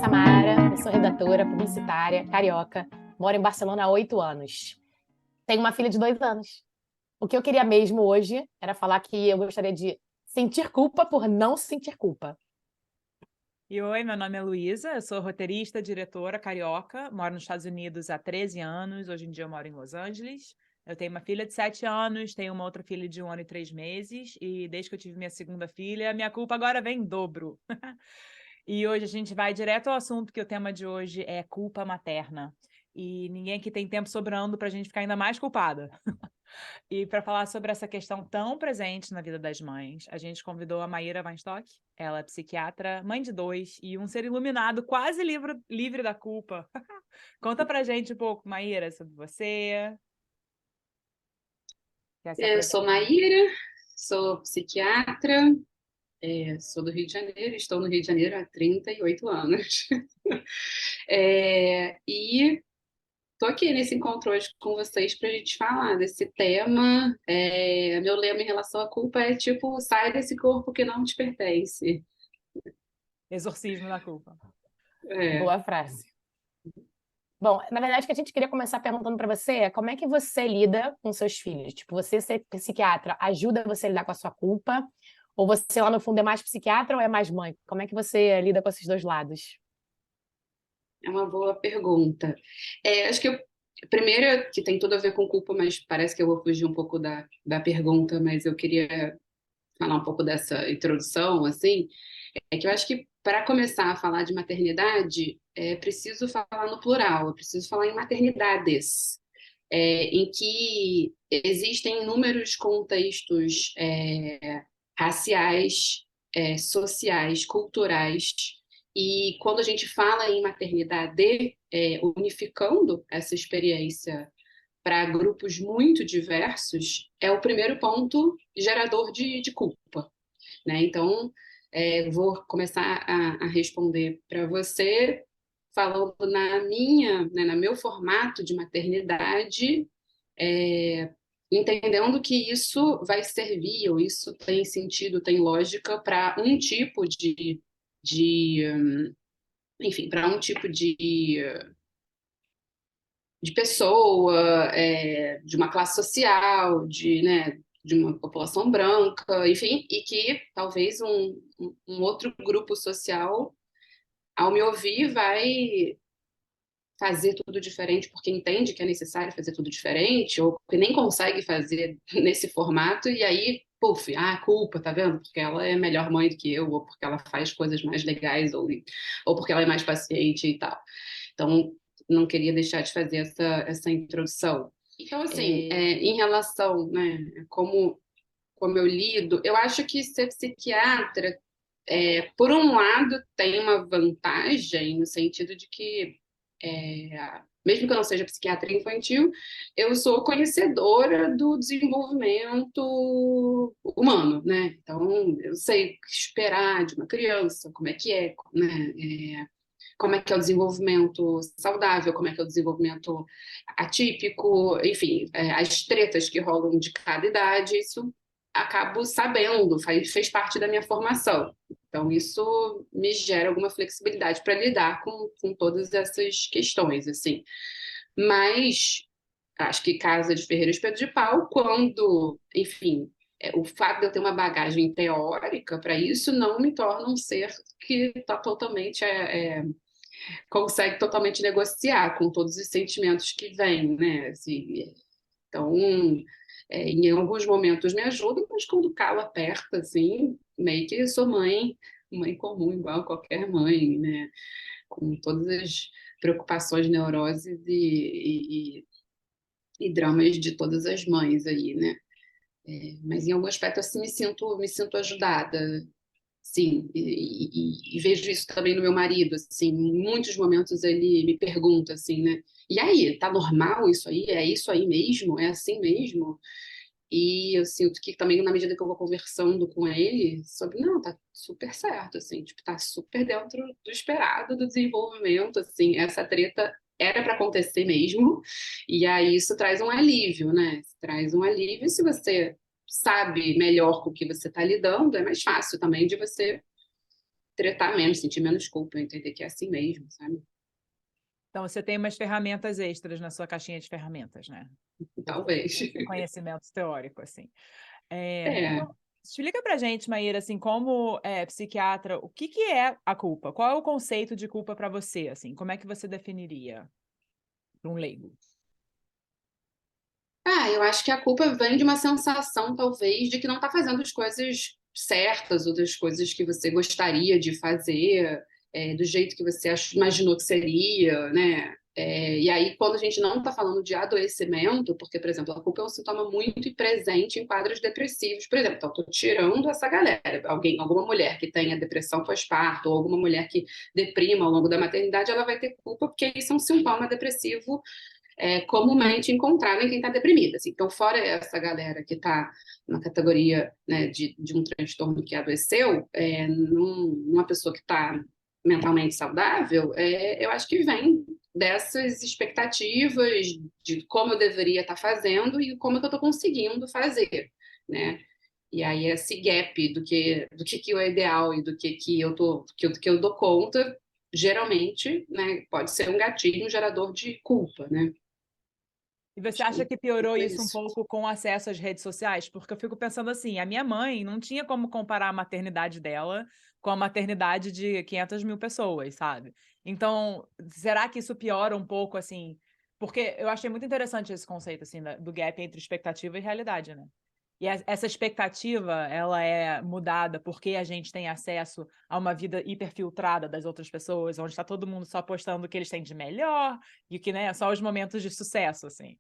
Samara, eu sou redatora, publicitária, carioca, moro em Barcelona há 8 anos. Tenho uma filha de 2 anos. O que eu queria mesmo hoje era falar que eu gostaria de sentir culpa por não sentir culpa. E oi, meu nome é Luísa, eu sou roteirista, diretora, carioca, moro nos Estados Unidos há 13 anos, hoje em dia eu moro em Los Angeles. Eu tenho uma filha de 7 anos, tenho uma outra filha de 1 ano e 3 meses, e desde que eu tive minha segunda filha, minha culpa agora vem em dobro. E hoje a gente vai direto ao assunto, que o tema de hoje é culpa materna. E ninguém aqui tem tempo sobrando para a gente ficar ainda mais culpada. E para falar sobre essa questão tão presente na vida das mães, a gente convidou a Maíra Weinstock. Ela é psiquiatra, mãe de 2 e um ser iluminado, quase livre da culpa. Conta pra gente um pouco, Maíra, sobre você. Quer se Eu sou apresentar? Maíra, sou psiquiatra, sou do Rio de Janeiro, estou no Rio de Janeiro há 38 anos. E estou aqui nesse encontro hoje com vocês para a gente falar desse tema. Meu lema em relação à culpa é tipo, sai desse corpo que não te pertence. Exorcismo da culpa. É, Boa frase. Bom, na verdade, o que a gente queria começar perguntando para você é como é que você lida com seus filhos? Tipo, você ser psiquiatra ajuda você a lidar com a sua culpa? Ou você lá no fundo é mais psiquiatra ou é mais mãe? Como é que você lida com esses dois lados? é uma boa pergunta. Acho que primeiro, que tem tudo a ver com culpa, mas parece que eu vou fugir um pouco da pergunta, mas eu queria falar um pouco dessa introdução, assim. É que eu acho que para começar a falar de maternidade, é preciso falar no plural, é preciso falar em maternidades, em que existem inúmeros contextos raciais, sociais, culturais, e quando a gente fala em maternidade, unificando essa experiência para grupos muito diversos, é o primeiro ponto gerador de culpa, né? Então, vou começar a responder para você falando né, no meu formato de maternidade, entendendo que isso vai servir, ou isso tem sentido, tem lógica para um tipo de enfim, para um tipo de pessoa, de uma classe social, né, de uma população branca, enfim, e que talvez um outro grupo social, ao me ouvir, vai fazer tudo diferente porque entende que é necessário fazer tudo diferente, ou que nem consegue fazer nesse formato, e aí, puf, culpa, tá vendo? Porque ela é melhor mãe do que eu, ou porque ela faz coisas mais legais, ou porque ela é mais paciente e tal. Então, não queria deixar de fazer essa introdução. Então, assim, em relação, né, como eu lido, eu acho que ser psiquiatra, por um lado, tem uma vantagem no sentido de que, mesmo que eu não seja psiquiatra infantil, eu sou conhecedora do desenvolvimento humano, né? Então, eu sei o que esperar de uma criança, como é que é, né? Como é que é o desenvolvimento saudável, como é que é o desenvolvimento atípico, enfim, as tretas que rolam de cada idade, isso acabo sabendo, fez parte da minha formação. Então, isso me gera alguma flexibilidade para lidar com todas essas questões, assim. Mas acho que casa de ferreiro espeto de pau, quando, enfim, o fato de eu ter uma bagagem teórica para isso não me torna um ser que está totalmente consegue totalmente negociar com todos os sentimentos que vêm, né? Assim, então, em alguns momentos me ajuda, mas quando o calo aperta, assim, meio que sou mãe comum, igual qualquer mãe, né? Com todas as preocupações, neuroses e dramas de todas as mães aí, né? Mas em algum aspecto, assim, me sinto ajudada. Sim, e vejo isso também no meu marido, assim, em muitos momentos ele me pergunta assim, né? E aí, tá normal isso aí? É isso aí mesmo? É assim mesmo? E eu sinto que também na medida que eu vou conversando com ele sobre, não, tá super certo, assim, tipo, tá super dentro do esperado do desenvolvimento, assim, essa treta era para acontecer mesmo, e aí isso traz um alívio, né? Traz um alívio se você sabe melhor com o que você está lidando, é mais fácil também de você tretar menos, sentir menos culpa, entender que é assim mesmo, sabe? Então, você tem umas ferramentas extras na sua caixinha de ferramentas, né? Talvez. Esse conhecimento teórico, assim. É. Então, explica pra gente, Maíra, assim, como psiquiatra, o que é a culpa? Qual é o conceito de culpa para você, assim? Como é que você definiria para um leigo? Eu acho que a culpa vem de uma sensação, talvez, de que não está fazendo as coisas certas ou das coisas que você gostaria de fazer, do jeito que você imaginou que seria, né? E aí, quando a gente não está falando de adoecimento, porque, por exemplo, a culpa é um sintoma muito presente em quadros depressivos, por exemplo, então, estou tirando essa galera, alguma mulher que tenha depressão pós-parto, ou alguma mulher que deprima ao longo da maternidade, ela vai ter culpa, porque isso é um sintoma depressivo comumente encontrado em quem está deprimido. Assim. Então, fora essa galera que está na categoria, né, de um transtorno que adoeceu, numa pessoa que está mentalmente saudável, eu acho que vem dessas expectativas de como eu deveria estar fazendo e como é que eu estou conseguindo fazer, né? E aí esse gap do que é ideal e do que eu dou conta, geralmente, né, pode ser um gatilho, um gerador de culpa, né? E você Acho acha que que piorou foi isso um isso. pouco com o acesso às redes sociais? Porque eu fico pensando assim, a minha mãe não tinha como comparar a maternidade dela com a maternidade de 500 mil pessoas, sabe? Então, será que isso piora um pouco, assim? Porque eu achei muito interessante esse conceito, assim, do gap entre expectativa e realidade, né? E essa expectativa, ela é mudada porque a gente tem acesso a uma vida hiperfiltrada das outras pessoas, onde está todo mundo só postando o que eles têm de melhor e que, né, só os momentos de sucesso, assim.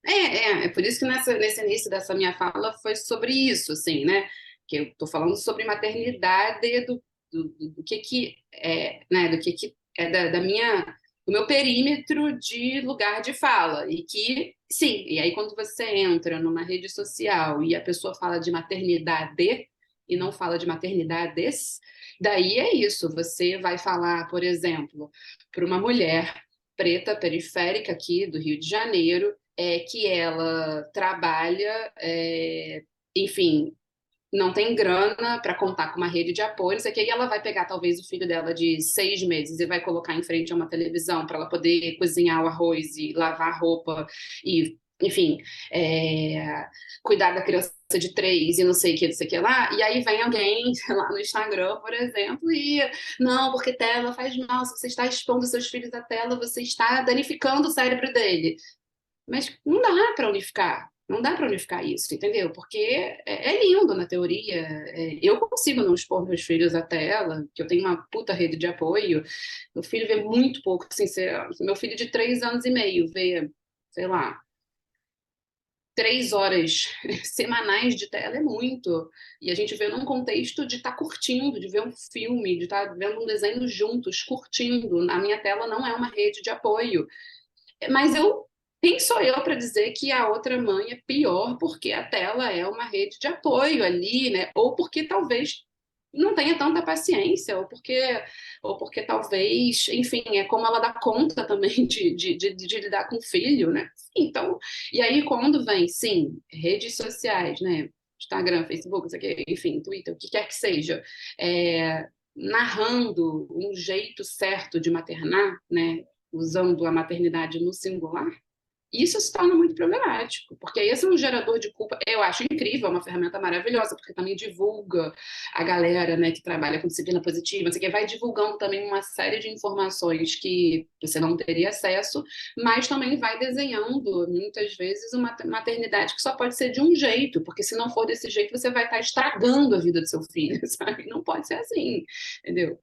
É por isso que nesse início dessa minha fala foi sobre isso, assim, né? Que eu estou falando sobre maternidade do que é, né? Do que é do meu perímetro de lugar de fala. E que, sim, e aí quando você entra numa rede social e a pessoa fala de maternidade e não fala de maternidades, daí é isso. Você vai falar, por exemplo, para uma mulher preta periférica aqui do Rio de Janeiro que ela trabalha, enfim, não tem grana para contar com uma rede de apoio, não sei o que, e ela vai pegar talvez o filho dela de 6 meses e vai colocar em frente a uma televisão para ela poder cozinhar o arroz e lavar a roupa e, enfim, cuidar da criança de 3 e não sei o que lá, e aí vem alguém sei lá no Instagram, por exemplo, e não, porque tela faz mal, se você está expondo seus filhos à tela, você está danificando o cérebro dele. Mas não dá para unificar. Não dá para unificar isso, entendeu? Porque é lindo na teoria. Eu consigo não expor meus filhos à tela, que eu tenho uma puta rede de apoio. Meu filho vê muito pouco, assim, meu filho de 3 anos e meio vê, sei lá, 3 horas semanais de tela é muito. E a gente vê num contexto de estar curtindo, de ver um filme, de estar vendo um desenho juntos, curtindo. A minha tela não é uma rede de apoio. Mas quem sou eu para dizer que a outra mãe é pior porque a tela é uma rede de apoio ali, né? Ou porque talvez não tenha tanta paciência, ou porque talvez, enfim, é como ela dá conta também de lidar com o filho, né? Então, e aí quando vem, sim, redes sociais, né? Instagram, Facebook, enfim, Twitter, o que quer que seja, narrando um jeito certo de maternar, né? Usando a maternidade no singular, isso se torna muito problemático, porque esse é um gerador de culpa. Eu acho incrível, é uma ferramenta maravilhosa, porque também divulga a galera, né, que trabalha com disciplina positiva, que vai divulgando também uma série de informações que você não teria acesso, mas também vai desenhando, muitas vezes, uma maternidade que só pode ser de um jeito, porque se não for desse jeito, você vai estar estragando a vida do seu filho, sabe? Não pode ser assim, entendeu?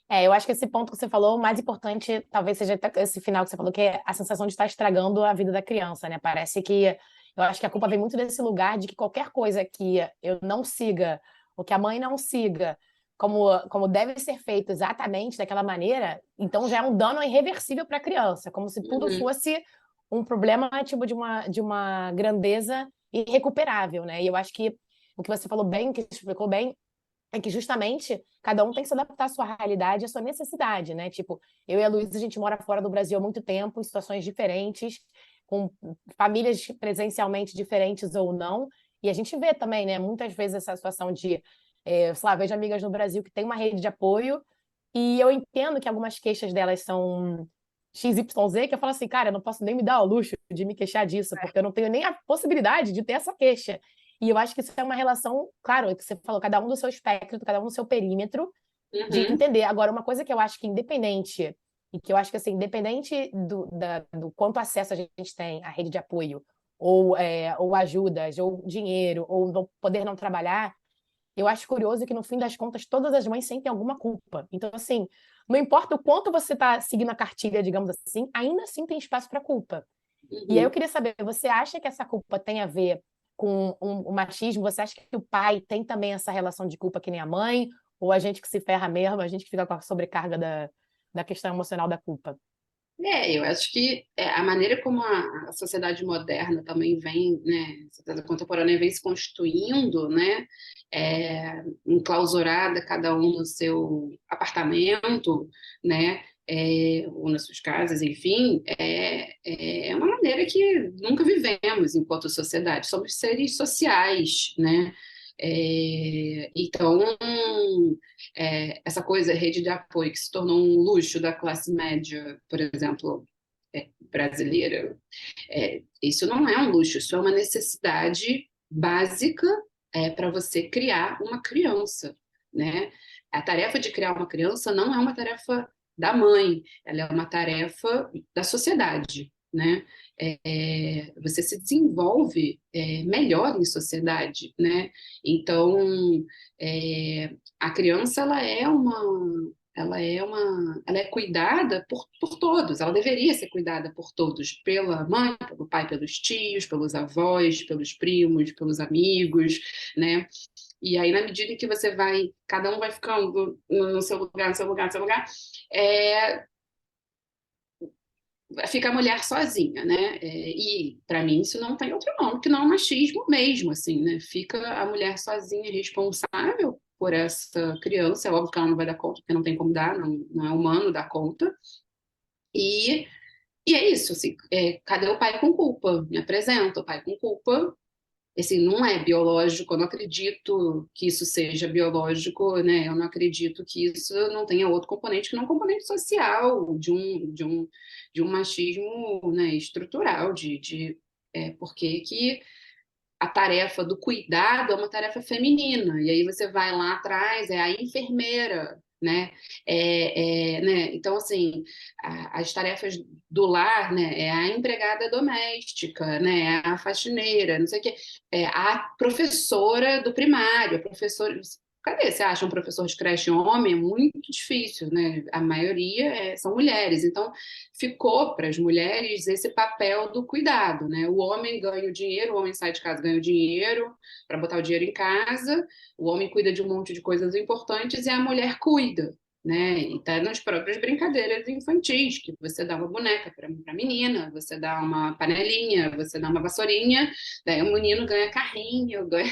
Eu acho que esse ponto que você falou, o mais importante, talvez seja até esse final que você falou, que é a sensação de estar estragando a vida da criança, né? Parece que eu acho que a culpa vem muito desse lugar de que qualquer coisa que eu não siga, ou que a mãe não siga, como deve ser feito exatamente daquela maneira, então já é um dano irreversível para a criança, como se tudo Uhum. fosse um problema tipo de uma grandeza irrecuperável, né? E eu acho que o que você falou bem, que explicou bem, é que justamente cada um tem que se adaptar à sua realidade, à sua necessidade, né? Tipo, eu e a Luísa, a gente mora fora do Brasil há muito tempo, em situações diferentes, com famílias presencialmente diferentes ou não, e a gente vê também, né, muitas vezes essa situação de Sei lá, vejo amigas no Brasil que têm uma rede de apoio e eu entendo que algumas queixas delas são XYZ, que eu falo assim, cara, eu não posso nem me dar ao luxo de me queixar disso, porque eu não tenho nem a possibilidade de ter essa queixa. E eu acho que isso é uma relação, claro, é o que você falou, cada um do seu espectro, cada um do seu perímetro, de Uhum, entender. Agora, uma coisa que eu acho que independente, e que eu acho que assim, independente do quanto acesso a gente tem à rede de apoio, ou ajudas, ou dinheiro, ou não poder não trabalhar, eu acho curioso que, no fim das contas, todas as mães sentem alguma culpa. Então, assim, não importa o quanto você está seguindo a cartilha, digamos assim, ainda assim tem espaço para culpa. E aí eu uhum. queria saber, você acha que essa culpa tem a ver com o machismo? Você acha que o pai tem também essa relação de culpa que nem a mãe? Ou a gente que se ferra mesmo, a gente que fica com a sobrecarga da questão emocional da culpa? Eu acho que a maneira como a sociedade moderna também vem, né, a sociedade contemporânea vem se constituindo, né, enclausurada, cada um no seu apartamento, né, ou nas suas casas, enfim, é uma maneira que nunca vivemos enquanto sociedade. Somos seres sociais, né? Então, essa coisa, rede de apoio, que se tornou um luxo da classe média, por exemplo, brasileira, isso não é um luxo, isso é uma necessidade básica para você criar uma criança, né? A tarefa de criar uma criança não é uma tarefa da mãe, ela é uma tarefa da sociedade, né? Você se desenvolve melhor em sociedade, né? Então, a criança ela é cuidada por todos, ela deveria ser cuidada por todos, pela mãe, pelo pai, pelos tios, pelos avós, pelos primos, pelos amigos, né? E aí, na medida em que você vai, cada um vai ficando no seu lugar, no seu lugar, no seu lugar, é, fica a mulher sozinha, né? E para mim isso não tem outro nome que não é machismo mesmo, assim, né? Fica a mulher sozinha responsável por essa criança. É óbvio que ela não vai dar conta, porque não tem como dar, não é humano dar conta. E, e é isso, assim, cadê o pai com culpa? Me apresenta o pai com culpa. Assim, não é biológico, eu não acredito que isso seja biológico, né? Eu não acredito que isso não tenha outro componente que não um componente social, de um machismo, né, estrutural, porque que a tarefa do cuidado é uma tarefa feminina, e aí você vai lá atrás, é a enfermeira, né? Né? Então, assim, as tarefas do lar, né? É a empregada doméstica, né? É a faxineira, não sei o quê, a professora do primário, a professora. Cadê? Você acha um professor de creche homem? É muito difícil, né? A maioria são mulheres. Então, ficou para as mulheres esse papel do cuidado, né? O homem ganha o dinheiro, o homem sai de casa ganha o dinheiro para botar o dinheiro em casa, o homem cuida de um monte de coisas importantes e a mulher cuida, né? E tá nas próprias brincadeiras infantis, que você dá uma boneca para a menina, você dá uma panelinha, você dá uma vassourinha, daí o menino ganha carrinho, ganha,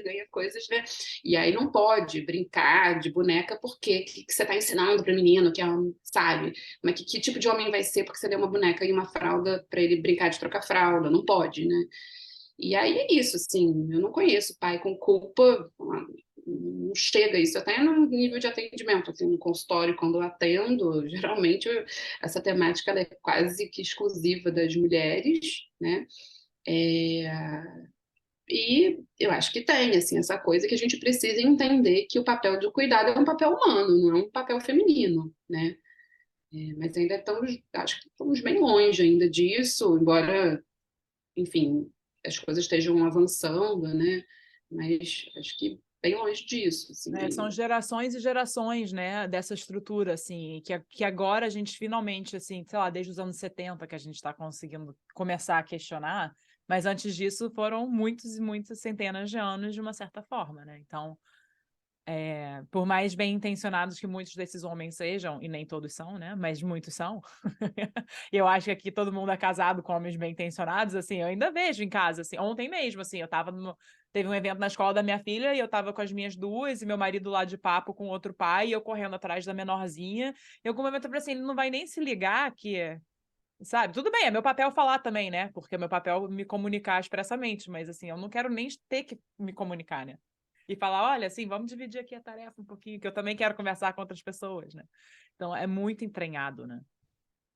ganha coisas, né? E aí não pode brincar de boneca, porque que você está ensinando para o menino, que é um, sabe? Mas que tipo de homem vai ser porque você deu uma boneca e uma fralda para ele brincar de trocar fralda? Não pode, né? E aí é isso, assim, eu não conheço pai com culpa, não chega isso, até no nível de atendimento, assim, no consultório, quando eu atendo, geralmente essa temática ela é quase que exclusiva das mulheres, né? É, e eu acho que tem, assim, essa coisa que a gente precisa entender que o papel do cuidado é um papel humano, não é um papel feminino, né? Mas ainda estamos, acho que estamos bem longe ainda disso, embora, enfim, as coisas estejam avançando, né? Mas acho que bem longe disso, assim, São ainda. gerações e gerações, né, dessa estrutura, assim, que agora a gente finalmente, assim, sei lá, desde os anos 70 que a gente está conseguindo começar a questionar, mas antes disso foram muitos e muitas centenas de anos de uma certa forma, né? Então, por mais bem intencionados que muitos desses homens sejam, e nem todos são, né? Mas muitos são. E eu acho que aqui todo mundo é casado com homens bem intencionados, assim, eu ainda vejo em casa, assim, ontem mesmo, assim, teve um evento na escola da minha filha e eu tava com as minhas duas e meu marido lá de papo com outro pai e eu correndo atrás da menorzinha. E em algum momento eu falei assim, ele não vai nem se ligar que, sabe? Tudo bem, é meu papel falar também, né? Porque é meu papel me comunicar expressamente, mas assim, eu não quero nem ter que me comunicar, né? E falar, olha, assim, vamos dividir aqui a tarefa um pouquinho, que eu também quero conversar com outras pessoas, né? Então, é muito entranhado, né?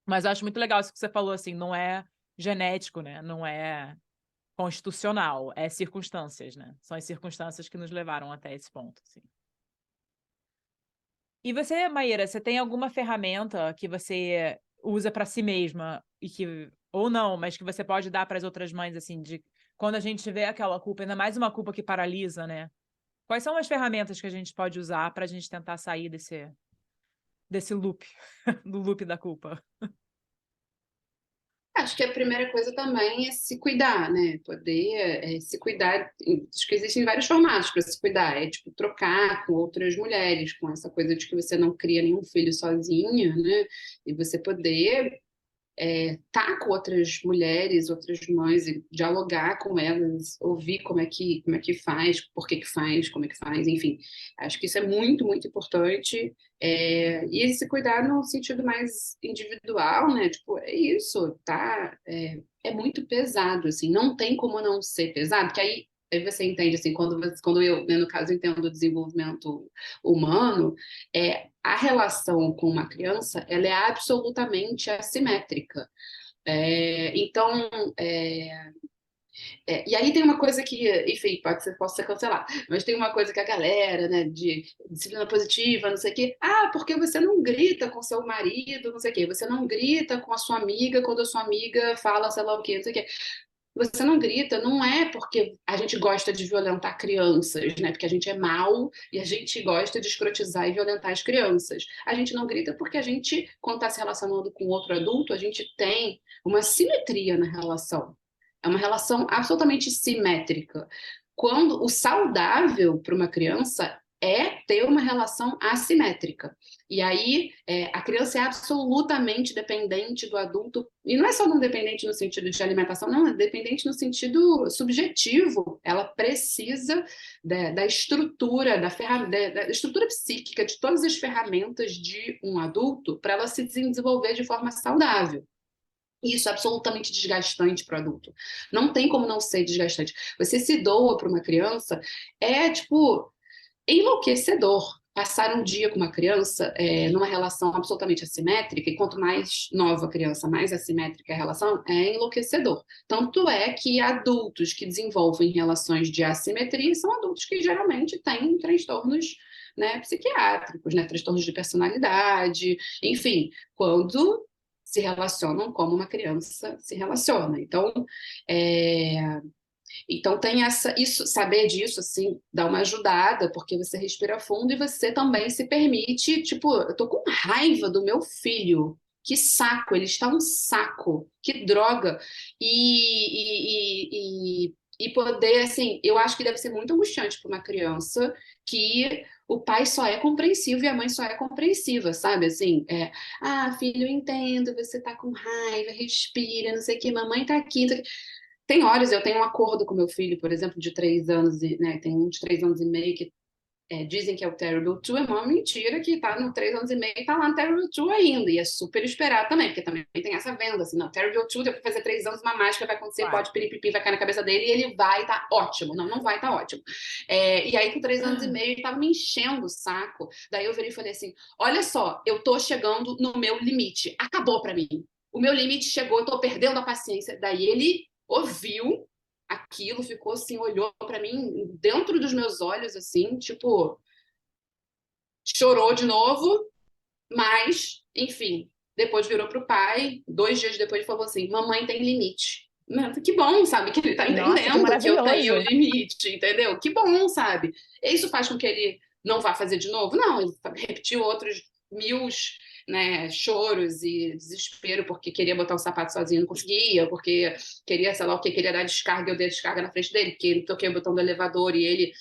Mas eu acho muito legal isso que você falou, assim, não é genético, né? Não é constitucional, é circunstâncias, né? São as circunstâncias que nos levaram até esse ponto, assim. E você, Maíra, você tem alguma ferramenta que você usa para si mesma e que ou não, mas que você pode dar para as outras mães assim, de quando a gente vê aquela culpa, ainda mais uma culpa que paralisa, né? Quais são as ferramentas que a gente pode usar para a gente tentar sair desse loop, do loop da culpa? Acho que a primeira coisa também é se cuidar, né? Poder se cuidar. Acho que existem vários formatos para se cuidar. É tipo trocar com outras mulheres, com essa coisa de que você não cria nenhum filho sozinha, né? E você poder estar com outras mulheres, outras mães e dialogar com elas, ouvir como é que faz, por que que faz, como é que faz, enfim. Acho que isso é muito, muito importante. E se cuidar no sentido mais individual, né? Tipo, é isso, tá? É muito pesado, assim, não tem como não ser pesado, porque aí você entende, assim, quando eu, né, no caso, entendo o desenvolvimento humano, a relação com uma criança, ela é absolutamente assimétrica. Então, e aí tem uma coisa que, enfim, posso ser cancelado, mas tem uma coisa que a galera, né, de disciplina positiva, não sei o quê, porque você não grita com seu marido, não sei o quê, você não grita com a sua amiga quando a sua amiga fala sei lá o quê, não sei o quê. Você não grita, não é porque a gente gosta de violentar crianças, né? Porque a gente é mau e a gente gosta de escrotizar e violentar as crianças. A gente não grita porque a gente, quando está se relacionando com outro adulto, a gente tem uma simetria na relação. É uma relação absolutamente simétrica. Quando o saudável para uma criança é ter uma relação assimétrica. E aí, a criança é absolutamente dependente do adulto, e não é só não dependente no sentido de alimentação, não, é dependente no sentido subjetivo. Ela precisa da estrutura, da estrutura psíquica, de todas as ferramentas de um adulto para ela se desenvolver de forma saudável. Isso é absolutamente desgastante para o adulto. Não tem como não ser desgastante. Você se doa para uma criança, tipo, enlouquecedor. Passar um dia com uma criança numa relação absolutamente assimétrica, e quanto mais nova a criança, mais assimétrica a relação, é enlouquecedor. Tanto é que adultos que desenvolvem relações de assimetria são adultos que geralmente têm transtornos, né, psiquiátricos, né, transtornos de personalidade, enfim, quando se relacionam como uma criança se relaciona. Então tem isso, saber disso, assim, dá uma ajudada, porque você respira fundo e você também se permite, tipo, eu tô com raiva do meu filho, que saco, ele está um saco, que droga, e poder, assim, eu acho que deve ser muito angustiante para uma criança que o pai só é compreensivo e a mãe só é compreensiva, sabe? Assim, filho, eu entendo, você tá com raiva, respira, não sei o que, mamãe tá aqui, não sei o que. Tem horas, eu tenho um acordo com meu filho, por exemplo, de 3 anos, né, tem um de 3 anos e meio que dizem que é o Terrible 2, é uma mentira que tá no 3 anos e meio e tá lá no Terrible 2 ainda, e é super esperado também, porque também tem essa venda, assim, não, Terrible 2, depois de fazer 3 anos, uma mágica vai acontecer, pode piripipi, vai cair na cabeça dele e ele vai tá ótimo, não vai tá ótimo. E aí com 3 anos e meio ele tava me enchendo o saco, daí eu virei e falei assim, olha só, eu tô chegando no meu limite, acabou pra mim, o meu limite chegou, eu tô perdendo a paciência, daí ele ouviu aquilo, ficou assim, olhou para mim dentro dos meus olhos, assim, tipo, chorou de novo, mas, enfim, depois virou pro pai, 2 dias depois falou assim, mamãe tem limite. Que bom, sabe, que ele tá entendendo que eu tenho limite, entendeu? Que bom, sabe? Isso faz com que ele não vá fazer de novo? Não, ele repetiu outros 1000, né, choros e desespero porque queria botar o sapato sozinho e não conseguia, porque queria, sei lá o que, queria dar descarga, eu dei a descarga na frente dele, porque ele toquei o botão do elevador e ele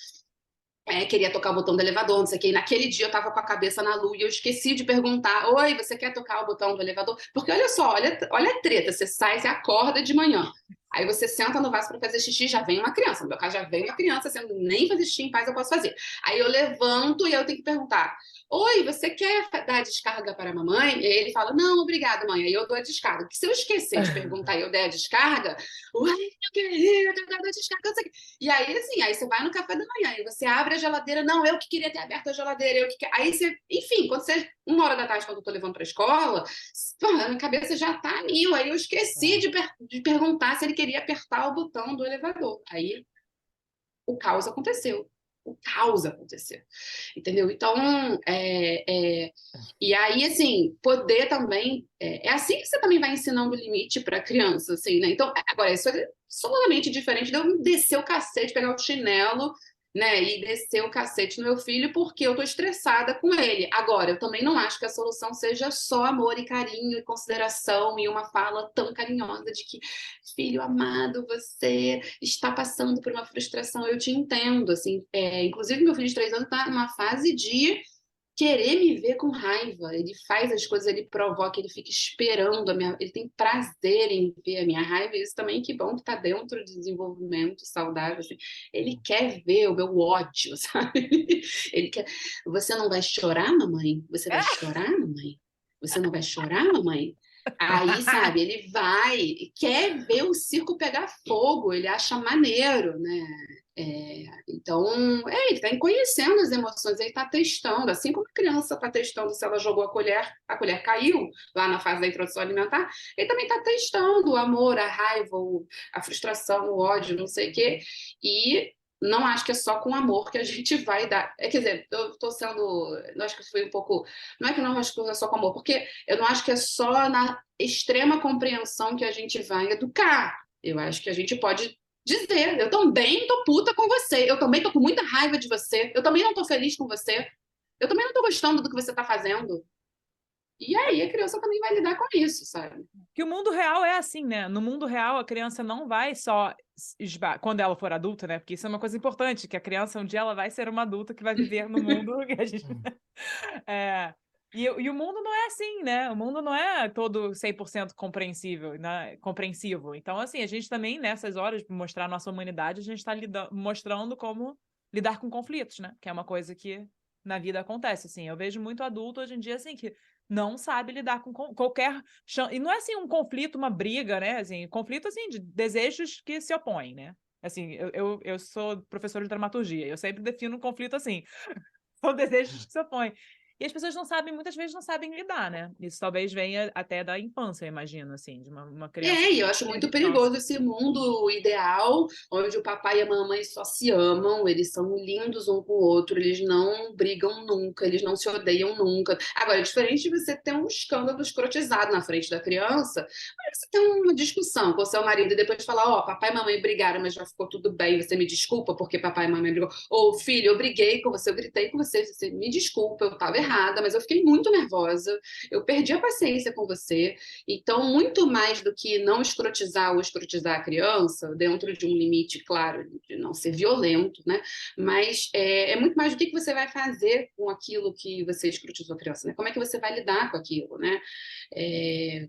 queria tocar o botão do elevador, não sei o que. E naquele dia eu tava com a cabeça na lua e eu esqueci de perguntar: oi, você quer tocar o botão do elevador? Porque olha só, olha a treta, você sai, você acorda de manhã. Aí você senta no vaso para fazer xixi, já vem uma criança. No meu caso, já vem uma criança, sendo nem fazer xixi em paz eu posso fazer. Aí eu levanto e eu tenho que perguntar: Oi, você quer dar descarga para a mamãe? E aí ele fala, não, obrigado, mãe. Aí eu dou a descarga. Porque se eu esquecer de perguntar e eu der a descarga, uai, meu querido, eu quero dar descarga, não sei o quê. E aí, assim, aí você vai no café da manhã e você abre a geladeira, não, eu que queria ter aberto a geladeira, eu que quer. Aí você, enfim, quando você, 1 hora da tarde, quando eu tô levando para a escola, a minha cabeça já tá a mil. Aí eu esqueci de perguntar se ele queria apertar o botão do elevador. Aí o caos aconteceu. O caos aconteceu, entendeu? Então, e aí, assim, poder também, é assim que você também vai ensinando o limite para a criança, assim, né? Então, agora, isso é absolutamente diferente de eu descer o cacete, pegar o chinelo, né, e descer o cacete no meu filho porque eu tô estressada com ele. Agora, eu também não acho que a solução seja só amor e carinho e consideração e uma fala tão carinhosa de que, filho amado, você está passando por uma frustração, eu te entendo, assim, inclusive meu filho de 3 anos está numa fase de querer me ver com raiva, ele faz as coisas, ele provoca, ele fica esperando ele tem prazer em ver a minha raiva, e isso também que bom que está dentro do desenvolvimento saudável, assim. Ele quer ver o meu ódio, sabe? Ele quer, você não vai chorar, mamãe? Você vai chorar, mamãe? Você não vai chorar, mamãe? Aí, sabe, ele vai, quer ver o circo pegar fogo, ele acha maneiro, né? Então, ele está conhecendo as emoções, ele está testando, assim como a criança está testando se ela jogou a colher caiu lá na fase da introdução alimentar, ele também está testando o amor, a raiva, a frustração, o ódio, não sei o quê, e não acho que é só com amor que a gente vai dar. Quer dizer, eu estou sendo. Não acho que foi um pouco. Não é que não acho que é só com amor, porque eu não acho que é só na extrema compreensão que a gente vai educar. Eu acho que a gente pode dizer, eu também tô puta com você, eu também tô com muita raiva de você, eu também não tô feliz com você, eu também não tô gostando do que você tá fazendo. E aí a criança também vai lidar com isso, sabe? Que o mundo real é assim, né? No mundo real, a criança não vai só quando ela for adulta, né? Porque isso é uma coisa importante, que a criança um dia ela vai ser uma adulta que vai viver no mundo que a gente... E o mundo não é assim, né? O mundo não é todo 100% compreensível, né? Compreensivo. Então, assim, a gente também, nessas horas, de mostrar a nossa humanidade, a gente está mostrando como lidar com conflitos, né? Que é uma coisa que na vida acontece, assim. Eu vejo muito adulto hoje em dia, assim, que não sabe lidar com qualquer... E não é, assim, um conflito, uma briga, né? Assim, conflito, assim, de desejos que se opõem, né? Assim, eu sou professora de dramaturgia, eu sempre defino um conflito assim. São desejos que se opõem. E as pessoas não sabem, muitas vezes não sabem lidar, né? Isso talvez venha até da infância, eu imagino, assim, de uma criança. E eu acho muito perigoso esse mundo ideal, onde o papai e a mamãe só se amam, eles são lindos um com o outro, eles não brigam nunca, eles não se odeiam nunca. Agora, é diferente de você ter um escândalo escrotizado na frente da criança, mas você tem uma discussão com o seu marido e depois falar, ó, papai e mamãe brigaram, mas já ficou tudo bem, você me desculpa porque papai e mamãe brigou. Ou, filho, eu briguei com você, eu gritei com você, você me desculpa, eu estava errada, mas eu fiquei muito nervosa, eu perdi a paciência com você. Então, muito mais do que não escrotizar ou escrotizar a criança, dentro de um limite, claro, de não ser violento, né? Mas é muito mais do que você vai fazer com aquilo que você escrotizou a criança, né? Como é que você vai lidar com aquilo, né?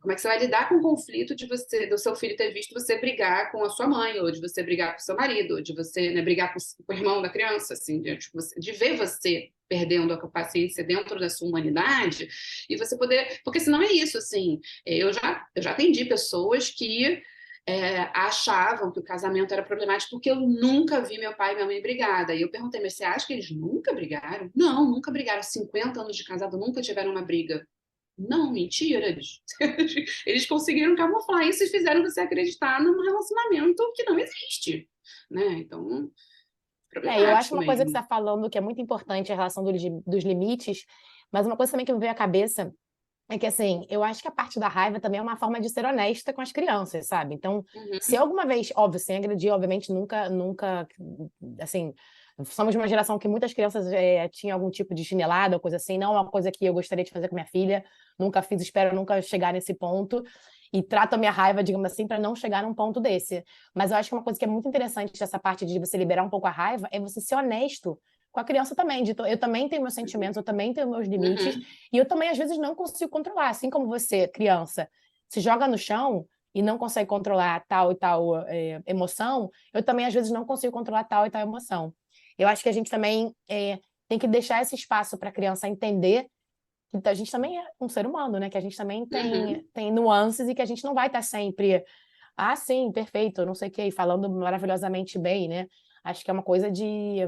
Como é que você vai lidar com o conflito do seu filho ter visto você brigar com a sua mãe, ou de você brigar com o seu marido, ou de você, né, brigar com o irmão da criança, assim, de ver você perdendo a paciência dentro da sua humanidade, e você poder... Porque senão é isso, assim, eu já atendi pessoas que achavam que o casamento era problemático porque eu nunca vi meu pai e minha mãe brigada. E eu perguntei, mas você acha que eles nunca brigaram? Não, nunca brigaram. 50 anos de casado, nunca tiveram uma briga. Não, mentira. Eles conseguiram camuflar isso e fizeram você acreditar num relacionamento que não existe, né? Então... Eu acho uma coisa que mesmo. você está falando que é muito importante a relação dos limites, mas uma coisa também que me veio à cabeça é que, assim, eu acho que a parte da raiva também é uma forma de ser honesta com as crianças, sabe? Então, se alguma vez, óbvio, sem agredir, obviamente, nunca, assim, somos de uma geração que muitas crianças tinham algum tipo de chinelada ou coisa assim, não é uma coisa que eu gostaria de fazer com minha filha, nunca fiz, espero nunca chegar nesse ponto, e trato a minha raiva, digamos assim, para não chegar num ponto desse. Mas eu acho que uma coisa que é muito interessante dessa parte de você liberar um pouco a raiva é você ser honesto com a criança também, eu também tenho meus sentimentos, eu também tenho meus limites, e eu também, às vezes, não consigo controlar. Assim como você, criança, se joga no chão e não consegue controlar tal e tal emoção, eu também, às vezes, não consigo controlar tal e tal emoção. Eu acho que a gente também tem que deixar esse espaço para a criança entender que a gente também é um ser humano, né? Que a gente também tem nuances e que a gente não vai estar sempre, sim, perfeito, não sei o quê, falando maravilhosamente bem, né? Acho que é uma coisa de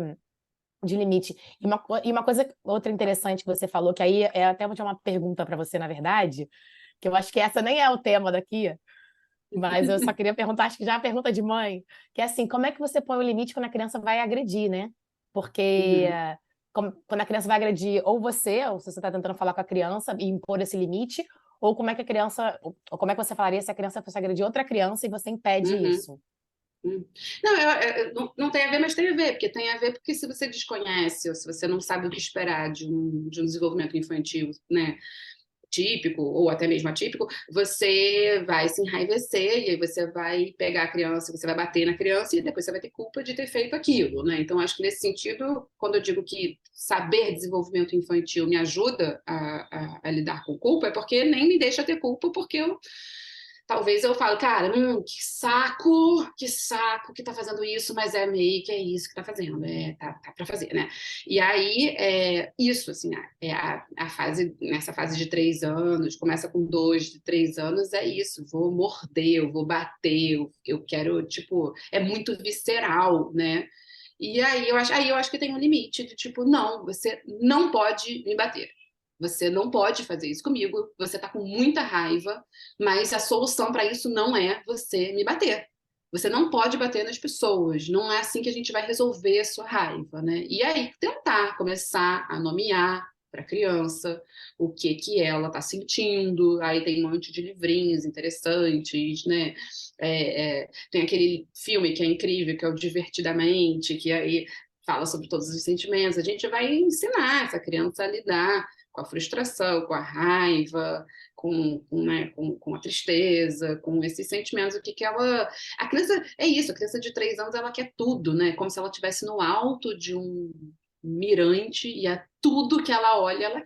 limite. E uma coisa, outra interessante que você falou, que aí é até uma pergunta para você, na verdade, que eu acho que essa nem é o tema daqui, mas eu só queria perguntar, acho que já é uma pergunta de mãe, que é assim, como é que você põe o limite quando a criança vai agredir, né? Porque quando a criança vai agredir ou você se você está tentando falar com a criança e impor esse limite, ou como é que a criança, ou como é que você falaria se a criança fosse agredir outra criança e você impede isso? Não, não tem a ver, mas tem a ver, porque tem a ver porque se você desconhece ou se você não sabe o que esperar de um desenvolvimento infantil, né, típico ou até mesmo atípico, você vai se enraivecer e aí você vai pegar a criança, você vai bater na criança e depois você vai ter culpa de ter feito aquilo, né? Então, acho que nesse sentido, quando eu digo que saber desenvolvimento infantil me ajuda a lidar com culpa, é porque nem me deixa ter culpa, porque talvez eu falo, cara, que saco que tá fazendo isso, mas é meio que é isso que tá fazendo, tá pra fazer, né? E aí, isso, assim, a fase, nessa fase de 3 anos, começa com 2, 3 anos, é isso, vou morder, eu vou bater, eu quero, tipo, é muito visceral, né? E aí eu acho que tem um limite de tipo, não, você não pode me bater. Você não pode fazer isso comigo, você tá com muita raiva, mas a solução para isso não é você me bater. Você não pode bater nas pessoas, não é assim que a gente vai resolver a sua raiva, né? E aí tentar começar a nomear para a criança o que ela está sentindo. Aí tem um monte de livrinhos interessantes, né? Tem aquele filme que é incrível, que é o Divertidamente, que aí fala sobre todos os sentimentos. A gente vai ensinar essa criança a lidar com a frustração, com a raiva, com a tristeza, com esses sentimentos, o que ela... A criança, é isso, a criança de 3 anos, ela quer tudo, né? Como se ela estivesse no alto de um mirante e a tudo que ela olha, ela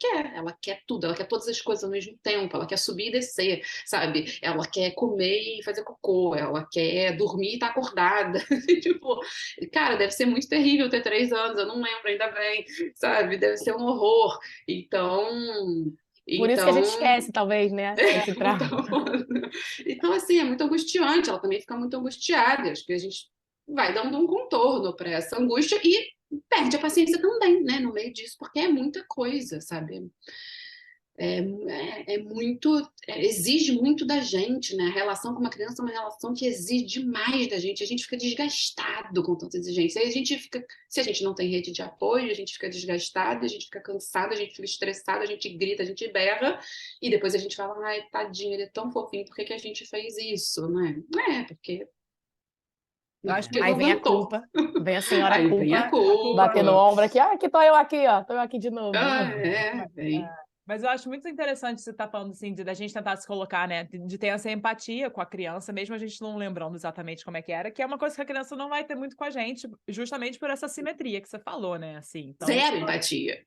quer tudo, ela quer todas as coisas ao mesmo tempo, ela quer subir e descer, sabe? Ela quer comer e fazer cocô, ela quer dormir e estar acordada, tipo, cara, deve ser muito terrível ter 3 anos, eu não lembro ainda bem, sabe? Deve ser um horror, Por isso que a gente então, esquece, talvez, né? Esse trauma. então, assim, é muito angustiante, ela também fica muito angustiada, acho que a gente vai dando um contorno para essa angústia e perde a paciência também, né, no meio disso, porque é muita coisa, sabe? Exige muito da gente, né? A relação com uma criança é uma relação que exige demais da gente. A gente fica desgastado com tanta exigência. Aí a gente fica, se a gente não tem rede de apoio, a gente fica desgastado, a gente fica cansado, a gente fica estressado, a gente grita, a gente berra, e depois a gente fala, ai, tadinho, ele é tão fofinho, por que que a gente fez isso, né? Porque Eu acho que Aí vem a aguentou. culpa, vem a senhora Aí vem a culpa, bater no culpa. ombro aqui, que tô eu aqui, ó, tô eu aqui de novo. Vem. Mas eu acho muito interessante você estar falando assim, da gente tentar se colocar, né? De ter essa empatia com a criança, mesmo a gente não lembrando exatamente como é que é uma coisa que a criança não vai ter muito com a gente, justamente por essa simetria que você falou, né? Assim, então, Zero empatia.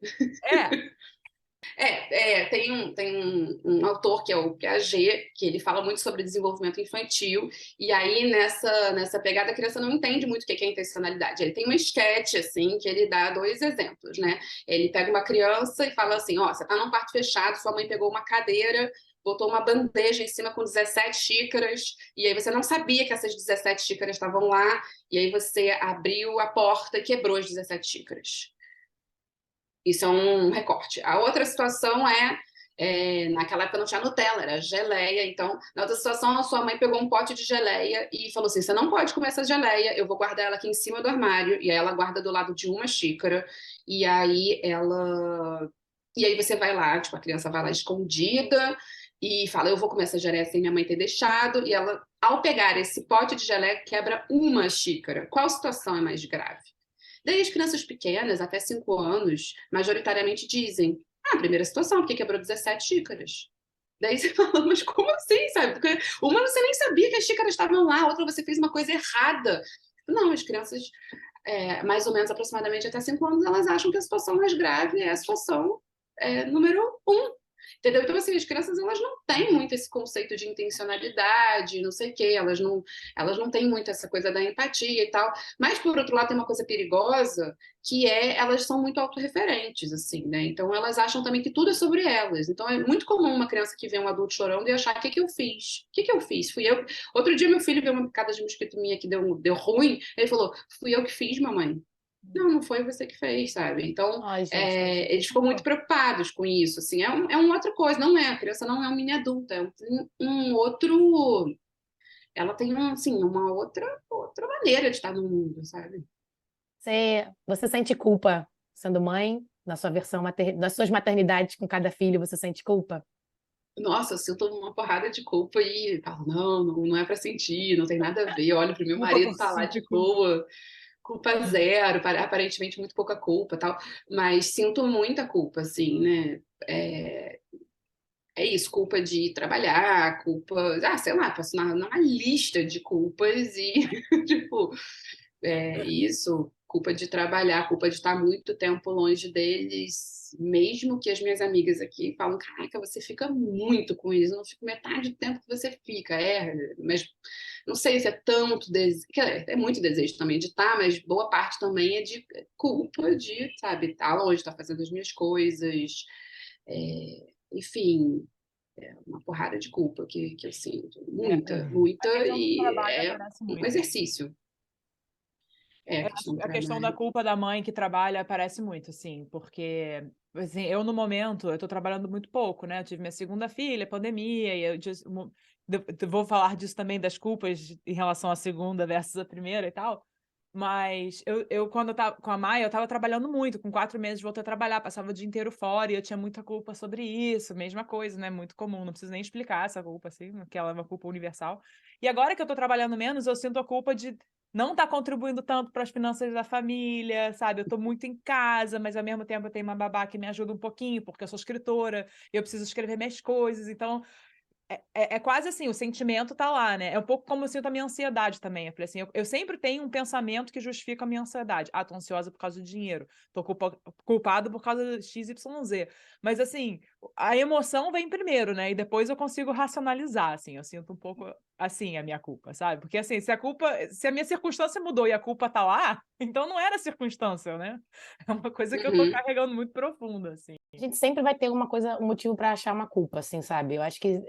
Tem um autor que é o Piaget, que ele fala muito sobre desenvolvimento infantil, e aí nessa pegada a criança não entende muito o que é intencionalidade. Ele tem uma esquete, assim, que ele dá 2 exemplos, né? Ele pega uma criança e fala assim, ó, você tá num quarto fechado, sua mãe pegou uma cadeira, botou uma bandeja em cima com 17 xícaras, e aí você não sabia que essas 17 xícaras estavam lá, e aí você abriu a porta e quebrou as 17 xícaras. Isso é um recorte. A outra situação naquela época não tinha Nutella, era geleia. Então, na outra situação, a sua mãe pegou um pote de geleia e falou assim: você não pode comer essa geleia, eu vou guardar ela aqui em cima do armário. E aí ela guarda do lado de uma xícara. E aí você vai lá, tipo, a criança vai lá escondida e fala: eu vou comer essa geleia sem minha mãe ter deixado. E ela, ao pegar esse pote de geleia, quebra uma xícara. Qual situação é mais grave? Daí as crianças pequenas, até 5 anos, majoritariamente dizem, a primeira situação, porque quebrou 17 xícaras. Daí você fala, mas como assim, sabe? Porque uma você nem sabia que as xícaras estavam lá, outra você fez uma coisa errada. Não, as crianças, mais ou menos aproximadamente até 5 anos, elas acham que a situação mais grave é a situação número 1. Entendeu? Então, assim, as crianças, elas não têm muito esse conceito de intencionalidade, não sei o quê, elas não têm muito essa coisa da empatia e tal. Mas, por outro lado, tem uma coisa perigosa, que é, elas são muito autorreferentes, assim, né? Então, elas acham também que tudo é sobre elas. Então, é muito comum uma criança que vê um adulto chorando e achar, o que que eu fiz? O que que eu fiz? Fui eu... Outro dia, meu filho viu uma picada de mosquito minha que deu ruim, ele falou, fui eu que fiz, mamãe. Não, não foi você que fez, sabe? Então, Ai, gente, mas... eles ficam muito preocupados com isso, assim, é uma outra coisa, não é, a criança não é um mini adulta, é um outro, ela tem, assim, uma outra maneira de estar no mundo, sabe? Você sente culpa sendo mãe, na sua versão das suas maternidades com cada filho, você sente culpa? Nossa, eu sinto uma porrada de culpa e falo, não é pra sentir, não tem nada a ver, eu olho pro meu Culpa marido por tá lá de 5. boa, culpa zero, aparentemente muito pouca culpa, tal, mas sinto muita culpa, assim, né? É isso, culpa de trabalhar, culpa, sei lá, passo numa lista de culpas e, tipo, isso, culpa de trabalhar, culpa de estar muito tempo longe deles, mesmo que as minhas amigas aqui falam, caraca, você fica muito com eles, eu não fico metade do tempo que você fica, mas não sei se é tanto desejo, é muito desejo também de estar, mas boa parte também é de culpa de, sabe, estar longe, estar fazendo as minhas coisas, enfim, uma porrada de culpa que eu sinto. Muita, A muita, questão do e trabalho é aparece um muito. exercício. É a questão do A questão da trabalho. culpa da mãe que trabalha aparece muito, assim, porque, assim, eu no momento, eu tô trabalhando muito pouco, né? Eu tive minha segunda filha, pandemia, e vou falar disso também, das culpas em relação à segunda versus a primeira e tal, mas quando eu tava com a Maia, eu tava trabalhando muito, com 4 meses voltei a trabalhar, passava o dia inteiro fora, e eu tinha muita culpa sobre isso, mesma coisa, né? Muito comum, não preciso nem explicar essa culpa, assim, que ela é uma culpa universal. E agora que eu tô trabalhando menos, eu sinto a culpa de não tá contribuindo tanto para as finanças da família, sabe? Eu tô muito em casa, mas ao mesmo tempo eu tenho uma babá que me ajuda um pouquinho, porque eu sou escritora, eu preciso escrever minhas coisas, então é quase assim, o sentimento tá lá, né? É um pouco como eu sinto a minha ansiedade também. Eu falei assim, eu sempre tenho um pensamento que justifica a minha ansiedade. Ah, tô ansiosa por causa do dinheiro, tô culpado por causa do XYZ. Mas assim, a emoção vem primeiro, né? E depois eu consigo racionalizar, assim. Eu sinto um pouco assim a minha culpa, sabe? Porque assim, se a minha circunstância mudou e a culpa tá lá, então não era circunstância, né? É uma coisa que eu tô Uhum. carregando muito profunda, assim. A gente sempre vai ter uma coisa, um motivo para achar uma culpa, assim, sabe? Eu acho que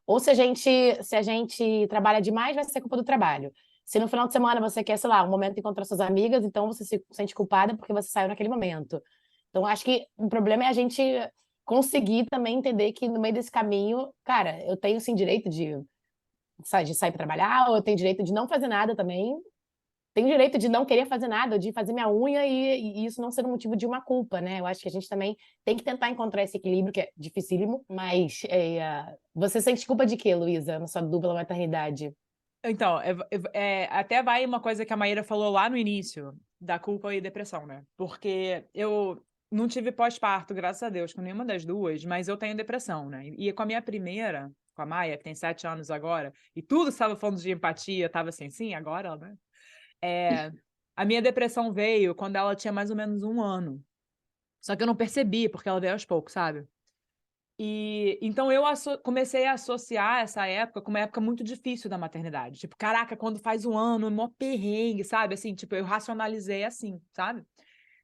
ou se a gente trabalha demais, vai ser culpa do trabalho. Se no final de semana você quer, sei lá, um momento de encontrar suas amigas, então você se sente culpada porque você saiu naquele momento. Então acho que o problema é a gente conseguir também entender que no meio desse caminho, cara, eu tenho sim direito de sair para trabalhar, ou eu tenho direito de não fazer nada também, tenho direito de não querer fazer nada, de fazer minha unha e isso não ser um motivo de uma culpa, né? Eu acho que a gente também tem que tentar encontrar esse equilíbrio, que é dificílimo, mas você sente culpa de quê, Luísa, na sua dupla maternidade? Então, até vai uma coisa que a Maíra falou lá no início, da culpa e depressão, né? Porque eu não tive pós-parto, graças a Deus, com nenhuma das duas, mas eu tenho depressão, né? E com a minha primeira, com a Maia, que tem 7 anos agora, e tudo estava falando de empatia, estava assim, sim, agora, né? A minha depressão veio quando ela tinha mais ou menos 1 ano. Só que eu não percebi, porque ela veio aos poucos, sabe? E então eu comecei a associar essa época com uma época muito difícil da maternidade. Tipo, caraca, quando faz 1 ano, é mó perrengue, sabe? Assim, tipo, eu racionalizei assim, sabe?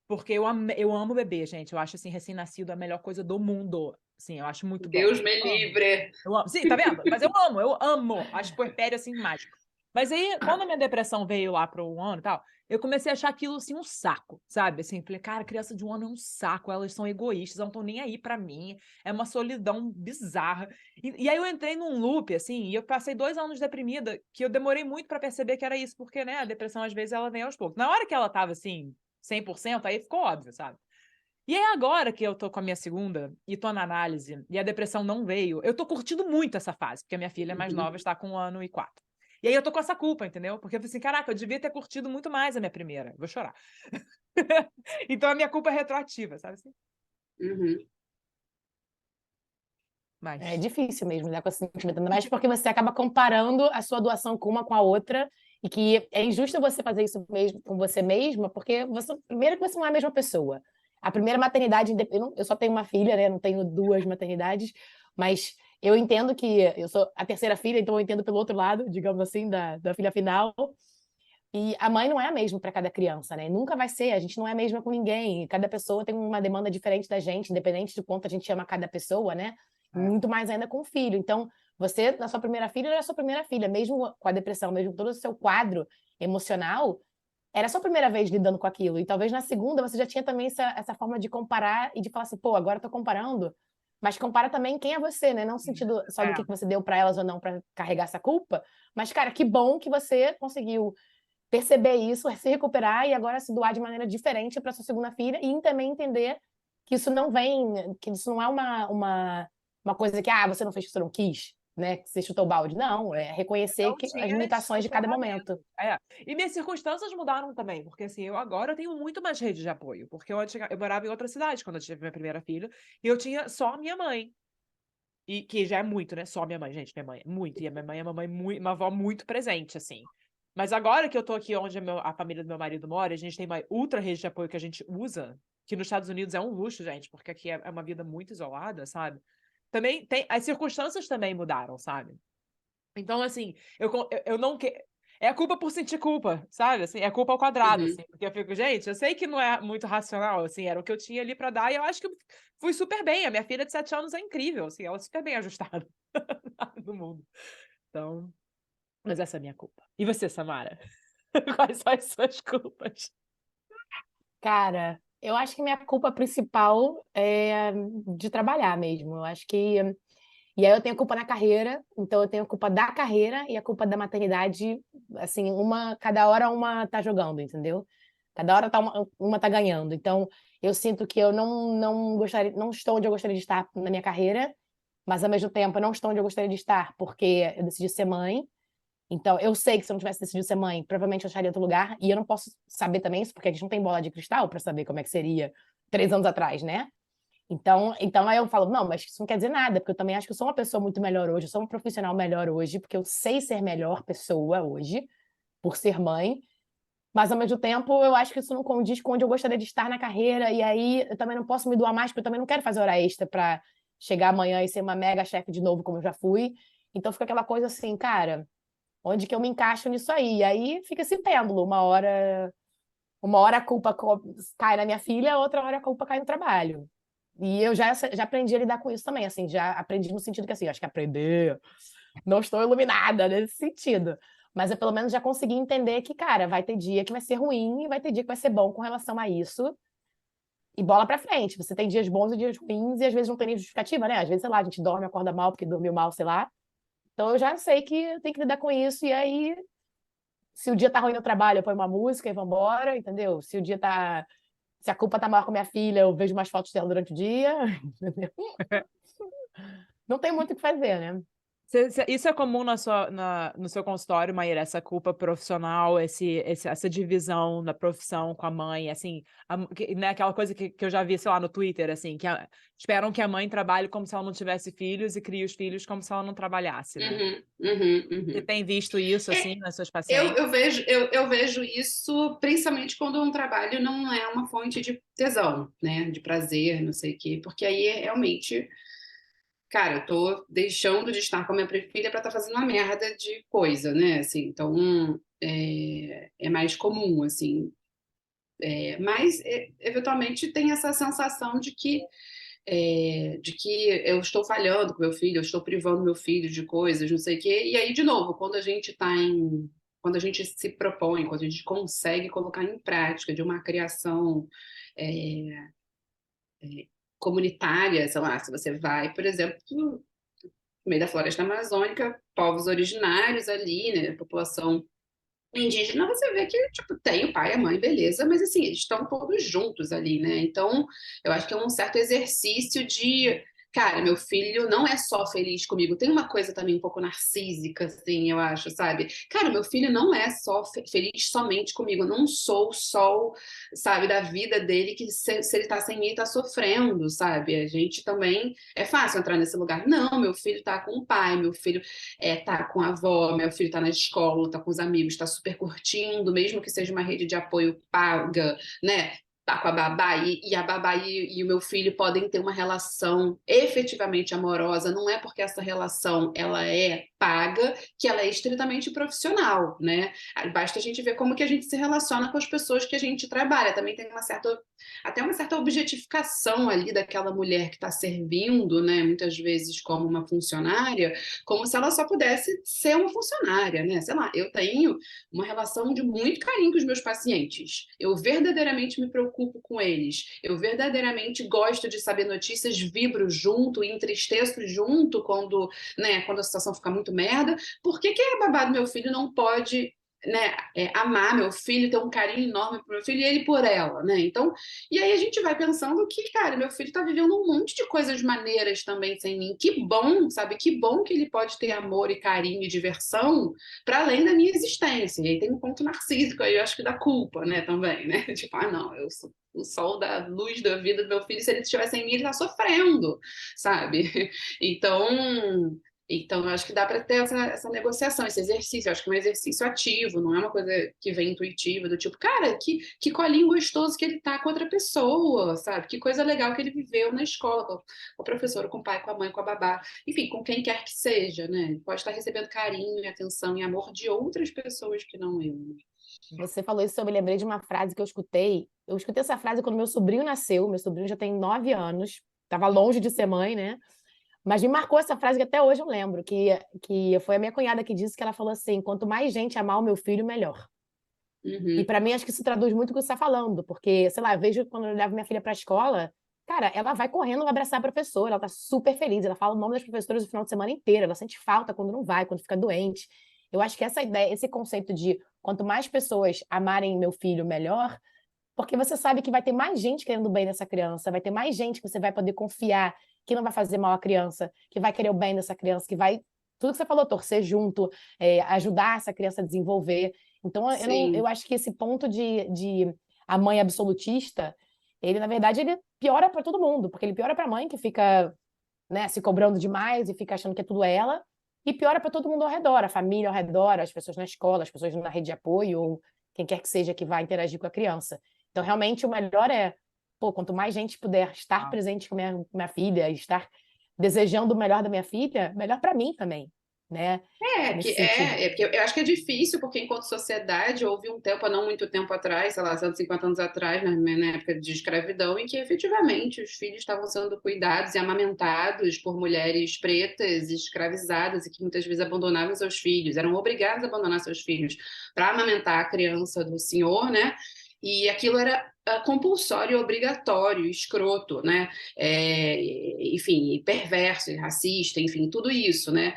Porque eu amo bebê, gente. Eu acho, assim, recém-nascido a melhor coisa do mundo. Assim, eu acho muito bom. Deus me Amo. livre. Eu amo. Sim, tá vendo? Mas eu amo, eu amo. Acho puerpério, assim, mágico. Mas aí, quando a minha depressão veio lá para 1 ano e tal, eu comecei a achar aquilo, assim, um saco, sabe? Assim, falei, cara, criança de 1 ano é um saco, elas são egoístas, elas não estão nem aí para mim, é uma solidão bizarra. E aí eu entrei num loop, assim, e eu passei 2 anos deprimida, que eu demorei muito para perceber que era isso, porque, né, a depressão, às vezes, ela vem aos poucos. Na hora que ela tava, assim, 100%, aí ficou óbvio, sabe? E aí agora que eu tô com a minha segunda e tô na análise e a depressão não veio, eu tô curtindo muito essa fase, porque a minha filha mais nova está com 1 ano e 4. E aí eu tô com essa culpa, entendeu? Porque eu falei assim, caraca, eu devia ter curtido muito mais a minha primeira. Vou chorar. Então a minha culpa é retroativa, sabe assim? Uhum. É Mas... difícil mesmo lidar com esse sentimento, ainda mais porque você acaba comparando a sua doação com uma com a outra, e que é injusto você fazer isso mesmo com você mesma, porque primeiro que você não é a mesma pessoa. a primeira maternidade, eu só tenho uma filha, né? Não tenho duas maternidades, mas eu entendo que eu sou a terceira filha, então eu entendo pelo outro lado, digamos assim, da filha final. E a mãe não é a mesma para cada criança, né? Nunca vai ser, a gente não é a mesma com ninguém. Cada pessoa tem uma demanda diferente da gente, independente do quanto a gente ama cada pessoa, né? Muito mais ainda com o filho. Então, você, na sua primeira filha, era a sua primeira filha, mesmo com a depressão, mesmo com todo o seu quadro emocional, era a sua primeira vez lidando com aquilo. E talvez na segunda você já tinha também essa forma de comparar e de falar assim, pô, agora eu tô comparando. Mas compara também quem é você, né? Não no sentido só do que você deu para elas ou não para carregar essa culpa, mas, cara, que bom que você conseguiu perceber isso, se recuperar e agora se doar de maneira diferente para sua segunda filha e também entender que isso não vem, que isso não é uma coisa que você não fez porque você não quis, né? Que você chutou o balde. Não, é reconhecer Não que as tinha limitações de cada questionamento. momento. E minhas circunstâncias mudaram também, porque assim, eu agora tenho muito mais rede de apoio, porque eu morava em outra cidade quando eu tive minha primeira filha, e eu tinha só a minha mãe. E que já é muito, né? Só minha mãe, gente, minha mãe é muito. E a minha mãe é uma avó muito presente, assim. Mas agora que eu tô aqui onde a família do meu marido mora, a gente tem uma ultra rede de apoio que a gente usa, que nos Estados Unidos é um luxo, gente, porque aqui é uma vida muito isolada, sabe? Também tem. As circunstâncias também mudaram, sabe? Então, assim, eu não que é a culpa por sentir culpa, sabe? Assim, é culpa ao quadrado, Uhum. assim, porque eu fico, gente, eu sei que não é muito racional, assim, era o que eu tinha ali pra dar, e eu acho que eu fui super bem. A minha filha de 7 anos é incrível, assim, ela é super bem ajustada no mundo. Então, mas essa é a minha culpa. E você, Samara? Quais são as suas culpas? Cara, eu acho que minha culpa principal é de trabalhar mesmo. Eu acho que. E aí eu tenho culpa na carreira, então eu tenho culpa da carreira e a culpa da maternidade, assim, cada hora uma tá jogando, entendeu? Cada hora uma tá ganhando. Então, eu sinto que eu não gostaria, não estou onde eu gostaria de estar na minha carreira, mas ao mesmo tempo eu não estou onde eu gostaria de estar porque eu decidi ser mãe. Então, eu sei que se eu não tivesse decidido ser mãe, provavelmente eu estaria em outro lugar. E eu não posso saber também isso, porque a gente não tem bola de cristal para saber como é que seria 3 anos atrás, né? Então aí eu falo, não, mas isso não quer dizer nada, porque eu também acho que eu sou uma pessoa muito melhor hoje, eu sou uma profissional melhor hoje, porque eu sei ser melhor pessoa hoje, por ser mãe. Mas ao mesmo tempo, eu acho que isso não condiz com onde eu gostaria de estar na carreira. E aí eu também não posso me doar mais, porque eu também não quero fazer hora extra para chegar amanhã e ser uma mega chefe de novo, como eu já fui. Então fica aquela coisa assim, cara, onde que eu me encaixo nisso aí? E aí fica esse pêndulo, uma hora a culpa cai na minha filha, outra hora a culpa cai no trabalho. E eu já aprendi a lidar com isso também, assim, já aprendi no sentido que, assim, acho que aprender, não estou iluminada nesse sentido, mas eu pelo menos já consegui entender que, cara, vai ter dia que vai ser ruim e vai ter dia que vai ser bom com relação a isso, e bola pra frente. Você tem dias bons e dias ruins, e às vezes não tem nem justificativa, né? Às vezes, sei lá, a gente dorme, acorda mal porque dormiu mal, sei lá. Então eu já sei que eu tenho que lidar com isso, e aí se o dia tá ruim no trabalho, eu ponho uma música e vambora, entendeu? Se a culpa tá maior com minha filha, eu vejo mais fotos dela durante o dia, entendeu? Não tem muito o que fazer, né? Isso é comum no seu consultório, Maíra, essa culpa profissional, essa divisão da profissão com a mãe, assim, né, aquela coisa que eu já vi, sei lá, no Twitter, assim, esperam que a mãe trabalhe como se ela não tivesse filhos e crie os filhos como se ela não trabalhasse, né? Você Uhum. tem visto isso, assim, nas suas Eu, pacientes? eu vejo, eu vejo isso principalmente quando um trabalho não é uma fonte de tesão, né? De prazer, não sei o quê, porque aí realmente, cara, eu tô deixando de estar com a minha filha para estar fazendo uma merda de coisa, né? Assim, então é mais comum, assim. Mas eventualmente tem essa sensação de que eu estou falhando com meu filho, eu estou privando meu filho de coisas, não sei o quê. E aí, de novo, quando a gente se propõe, quando a gente consegue colocar em prática de uma criação é, comunitária, sei lá, se você vai, por exemplo, no meio da floresta amazônica, povos originários ali, né, população indígena, você vê que, tipo, tem o pai e a mãe, beleza, mas, assim, eles estão todos juntos ali, né? Então, eu acho que é um certo exercício de, cara, meu filho não é só feliz comigo, tem uma coisa também um pouco narcísica, assim, eu acho, sabe? Cara, meu filho não é só feliz somente comigo, eu não sou o sol, sabe, da vida dele, que se ele tá sem mim, ele tá sofrendo, sabe? A gente também, é fácil entrar nesse lugar. Não, meu filho tá com o pai, meu filho tá com a avó, meu filho tá na escola, tá com os amigos, tá super curtindo, mesmo que seja uma rede de apoio paga, né? tá com a babá e a babá e o meu filho podem ter uma relação efetivamente amorosa, não é porque essa relação ela é paga que ela é estritamente profissional, né? Basta a gente ver como que a gente se relaciona com as pessoas que a gente trabalha. Também tem até uma certa objetificação ali daquela mulher que está servindo, né? Muitas vezes como uma funcionária, como se ela só pudesse ser uma funcionária, né? Sei lá, eu tenho uma relação de muito carinho com os meus pacientes. Eu verdadeiramente me preocupo com eles. Eu verdadeiramente gosto de saber notícias, vibro junto, entristeço junto quando, né, quando a situação fica muito merda. Por que que a babá do meu filho não pode, né, amar meu filho, ter um carinho enorme pro meu filho e ele por ela, né? Então, e aí a gente vai pensando que, cara, meu filho tá vivendo um monte de coisas maneiras também sem mim. Que bom, sabe? Que bom que ele pode ter amor e carinho e diversão para além da minha existência. E aí tem um ponto narcísico aí, eu acho que da culpa, né, também, né? Tipo, não, eu sou o sol da luz da vida do meu filho, se ele estiver sem mim, ele tá sofrendo, sabe? Então, eu acho que dá para ter essa negociação, esse exercício. Eu acho que é um exercício ativo, não é uma coisa que vem intuitiva, do tipo, cara, que colinho gostoso que ele tá com outra pessoa, sabe? Que coisa legal que ele viveu na escola, com o professor, com o pai, com a mãe, com a babá, enfim, com quem quer que seja, né? Ele pode estar recebendo carinho, atenção e amor de outras pessoas que não eu. Você falou isso, eu me lembrei de uma frase que eu escutei. Eu escutei essa frase quando meu sobrinho nasceu. Meu sobrinho já tem 9 anos. Estava longe de ser mãe, né? Mas me marcou essa frase que até hoje eu lembro, que foi a minha cunhada que disse que ela falou assim: quanto mais gente amar o meu filho, melhor. E para mim, acho que isso traduz muito o que você está falando, porque, sei lá, eu vejo quando eu levo minha filha para a escola, cara, ela vai correndo abraçar a professora, ela tá super feliz, ela fala o nome das professoras o final de semana inteiro, ela sente falta quando não vai, quando fica doente. Eu acho que essa ideia, esse conceito de quanto mais pessoas amarem meu filho, melhor, porque você sabe que vai ter mais gente querendo o bem dessa criança, vai ter mais gente que você vai poder confiar, que não vai fazer mal à criança, que vai querer o bem dessa criança, que vai, tudo que você falou, torcer junto, ajudar essa criança a desenvolver. Então, eu acho que esse ponto de a mãe absolutista, ele, na verdade, ele piora para todo mundo, porque ele piora para a mãe, que fica, né, se cobrando demais e fica achando que é tudo ela, e piora para todo mundo ao redor, a família ao redor, as pessoas na escola, as pessoas na rede de apoio, ou quem quer que seja que vai interagir com a criança. Então, realmente, o melhor é, pô, quanto mais gente puder estar presente com minha filha, estar desejando o melhor da minha filha, melhor para mim também, né? Nesse sentido. Porque eu acho que é difícil, porque enquanto sociedade houve um tempo, há não muito tempo atrás, sei lá, 150 anos atrás, na época de escravidão, em que efetivamente os filhos estavam sendo cuidados e amamentados por mulheres pretas, escravizadas, e que muitas vezes abandonavam seus filhos, eram obrigadas a abandonar seus filhos para amamentar a criança do senhor, né? E aquilo era compulsório, obrigatório, escroto, né? Enfim, perverso, racista, enfim, tudo isso, né?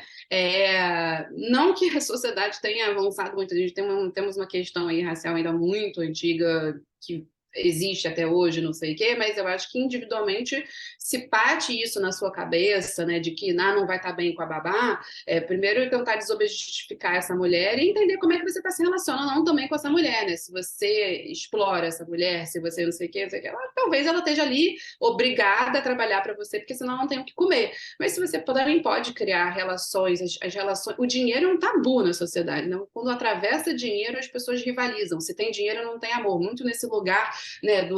Não que a sociedade tenha avançado muito, a gente temos uma questão aí racial ainda muito antiga que existe até hoje, não sei o quê, mas eu acho que individualmente se bate isso na sua cabeça, né, de que não vai estar bem com a babá, primeiro tentar desobjetificar essa mulher e entender como é que você está se relacionando também com essa mulher, né, se você explora essa mulher, se você não sei o quê, talvez ela esteja ali obrigada a trabalhar para você, porque senão não tem o que comer, mas se você também pode criar relações, as relações, o dinheiro é um tabu na sociedade, né? Quando atravessa dinheiro as pessoas rivalizam, se tem dinheiro não tem amor, muito nesse lugar, né,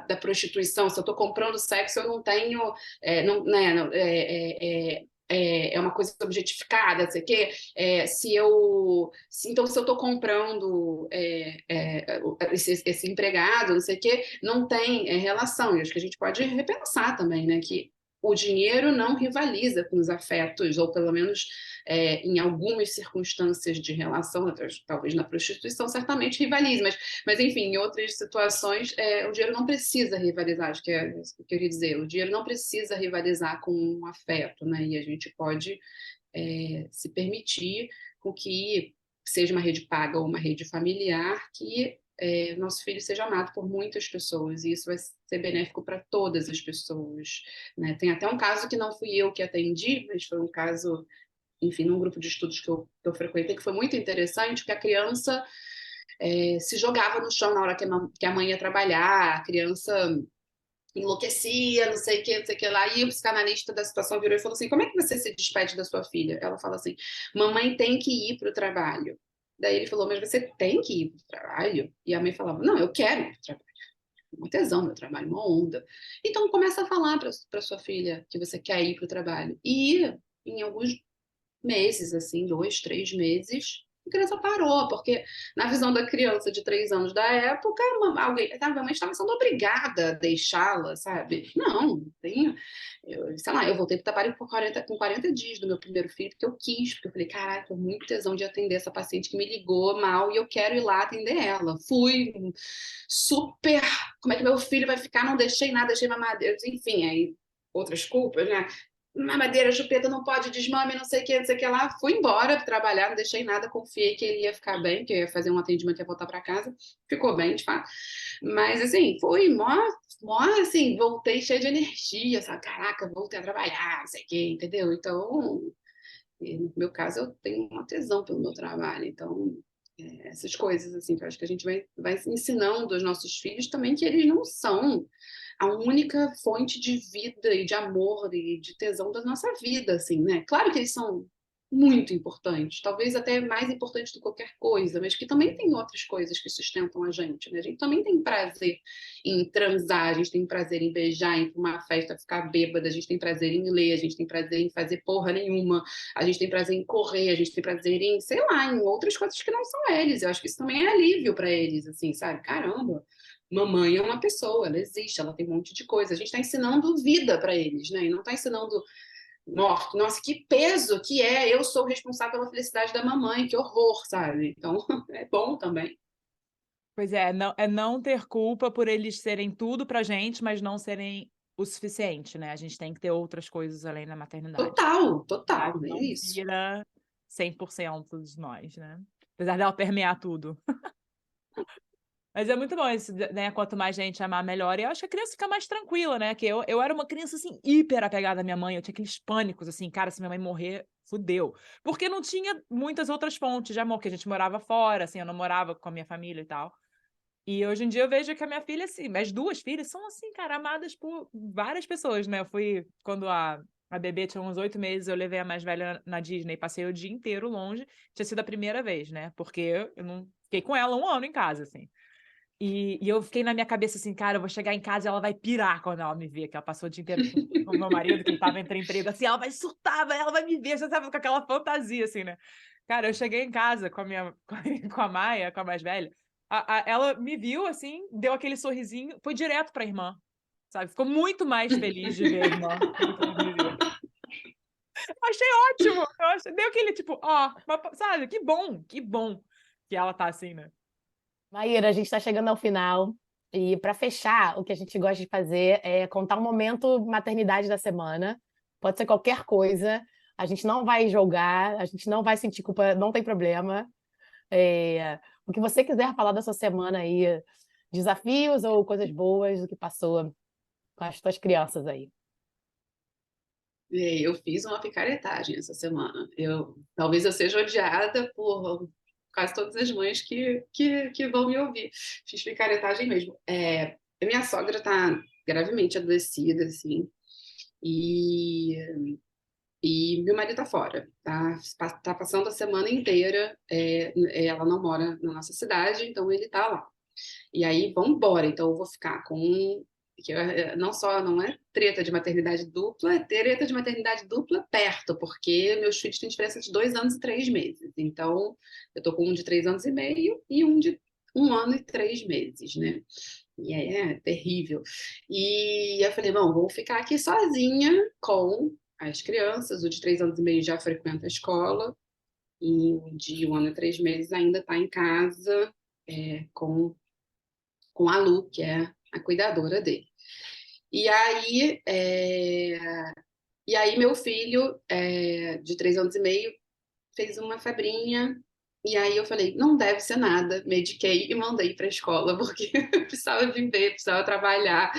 da prostituição. Se eu estou comprando sexo, eu não tenho, é uma coisa objetificada, sei que se eu estou comprando esse empregado, não sei o que, não tem relação. E acho que a gente pode repensar também, né, que o dinheiro não rivaliza com os afetos, ou pelo menos em algumas circunstâncias de relação, talvez na prostituição, certamente rivalize, mas enfim, em outras situações, o dinheiro não precisa rivalizar, acho que é isso que eu queria dizer, o dinheiro não precisa rivalizar com o afeto, né? E a gente pode se permitir com que seja uma rede paga ou uma rede familiar, que nosso filho seja amado por muitas pessoas, e isso vai ser benéfico para todas as pessoas, né? Tem até um caso que não fui eu que atendi, mas foi um caso, enfim, num grupo de estudos que eu frequentei, que foi muito interessante, que a criança se jogava no chão na hora que a mãe ia trabalhar, a criança enlouquecia, não sei o que lá, e o psicanalista da situação virou e falou assim, como é que você se despede da sua filha? Ela fala assim, mamãe tem que ir para o trabalho. Daí ele falou, mas você tem que ir para o trabalho? E a mãe falava, não, eu quero ir para o trabalho. uma tesão, meu trabalho, uma onda. Então começa a falar para sua filha que você quer ir para o trabalho. E em alguns meses, assim, 2, 3 meses, a criança parou, porque na visão da criança de 3 anos da época, a mãe estava sendo obrigada a deixá-la, sabe? Não, tem, sei lá, eu voltei para o trabalho com 40 dias do meu primeiro filho, porque eu quis, porque eu falei, caraca, tô muito tesão de atender essa paciente que me ligou mal e eu quero ir lá atender ela. Fui super, como é que meu filho vai ficar? Não deixei nada, deixei mamadeira, enfim, aí outras culpas, né? Mamadeira, chupeta, não pode, desmame, não sei o que lá. Fui embora trabalhar, não deixei nada, confiei que ele ia ficar bem, que eu ia fazer um atendimento e ia voltar para casa. Ficou bem, de fato. Mas, assim, foi mó, assim, voltei cheia de energia, sabe? Caraca, voltei a trabalhar, não sei o que, entendeu? Então, no meu caso, eu tenho uma tesão pelo meu trabalho, então... essas coisas, assim, que eu acho que a gente vai ensinando aos nossos filhos também que eles não são a única fonte de vida e de amor e de tesão da nossa vida, assim, né? Claro que eles são muito importantes, talvez até mais importantes do que qualquer coisa, mas que também tem outras coisas que sustentam a gente, né? A gente também tem prazer em transar, a gente tem prazer em beijar, em ir pra uma festa, ficar bêbada, a gente tem prazer em ler, a gente tem prazer em fazer porra nenhuma, a gente tem prazer em correr, a gente tem prazer em, sei lá, em outras coisas que não são eles. Eu acho que isso também é alívio para eles, assim, sabe? Caramba, mamãe é uma pessoa, ela existe, ela tem um monte de coisa. A gente está ensinando vida para eles, né? E não está ensinando morte. Nossa, que peso que é! Eu sou responsável pela felicidade da mamãe, que horror, sabe? Então, é bom também. Pois é, não ter culpa por eles serem tudo pra gente, mas não serem o suficiente, né? A gente tem que ter outras coisas além da maternidade. Total, Ela total, é não isso. vira 100% de nós, né? Apesar dela permear tudo. Mas é muito bom isso, né? Quanto mais gente amar, melhor. E eu acho que a criança fica mais tranquila, né? Que eu era uma criança, assim, hiper apegada à minha mãe. Eu tinha aqueles pânicos, assim, cara, se minha mãe morrer, fudeu. Porque não tinha muitas outras fontes de amor, que a gente morava fora, assim, eu não morava com a minha família e tal. E hoje em dia eu vejo que a minha filha, assim, minhas duas filhas são, assim, cara, amadas por várias pessoas, né? Eu fui, quando a bebê tinha uns 8 meses, eu levei a mais velha na Disney, passei o dia inteiro longe. Tinha sido a primeira vez, né? Porque eu não fiquei com ela um ano em casa, assim. E eu fiquei na minha cabeça assim, cara, eu vou chegar em casa e ela vai pirar quando ela me ver, que ela passou o dia inteiro com o meu marido, que ele tava entre emprego, assim, ela vai surtar, ela vai me ver, você sabe, com aquela fantasia, assim, né? Cara, eu cheguei em casa com a minha, com a Maia, com a mais velha, ela me viu, assim, deu aquele sorrisinho, foi direto pra irmã, sabe? Ficou muito mais feliz de ver a irmã do que de me ver. Achei ótimo! Deu aquele, tipo, ó, sabe? Que bom que ela tá assim, né? Maíra, a gente está chegando ao final. E para fechar, o que a gente gosta de fazer é contar um momento maternidade da semana. Pode ser qualquer coisa. A gente não vai julgar, a gente não vai sentir culpa, não tem problema. O que você quiser falar da sua semana aí, desafios ou coisas boas, o que passou com as tuas crianças aí. Eu fiz uma picaretagem essa semana. Talvez eu seja odiada por quase todas as mães que vão me ouvir. Fiz picaretagem mesmo. A minha sogra está gravemente adoecida, assim, e, e meu marido está fora. Tá passando a semana inteira. Ela não mora na nossa cidade, então ele está lá. E aí, vamos embora. Então, eu vou ficar com. Não é treta de maternidade dupla, é treta de maternidade dupla perto, porque meus filhos têm diferença de 2 anos e 3 meses. Então, eu tô com um de 3 anos e meio e um de 1 ano e 3 meses, né? E é terrível. E eu falei, bom, vou ficar aqui sozinha com as crianças. O de 3 anos e meio já frequenta a escola, e o de 1 ano e 3 meses ainda está em casa, com a Lu, que é a cuidadora dele. E aí, meu filho, de 3 anos e meio, fez uma febrinha, e aí eu falei, não deve ser nada, mediquei e mandei para a escola, porque eu precisava viver, precisava trabalhar,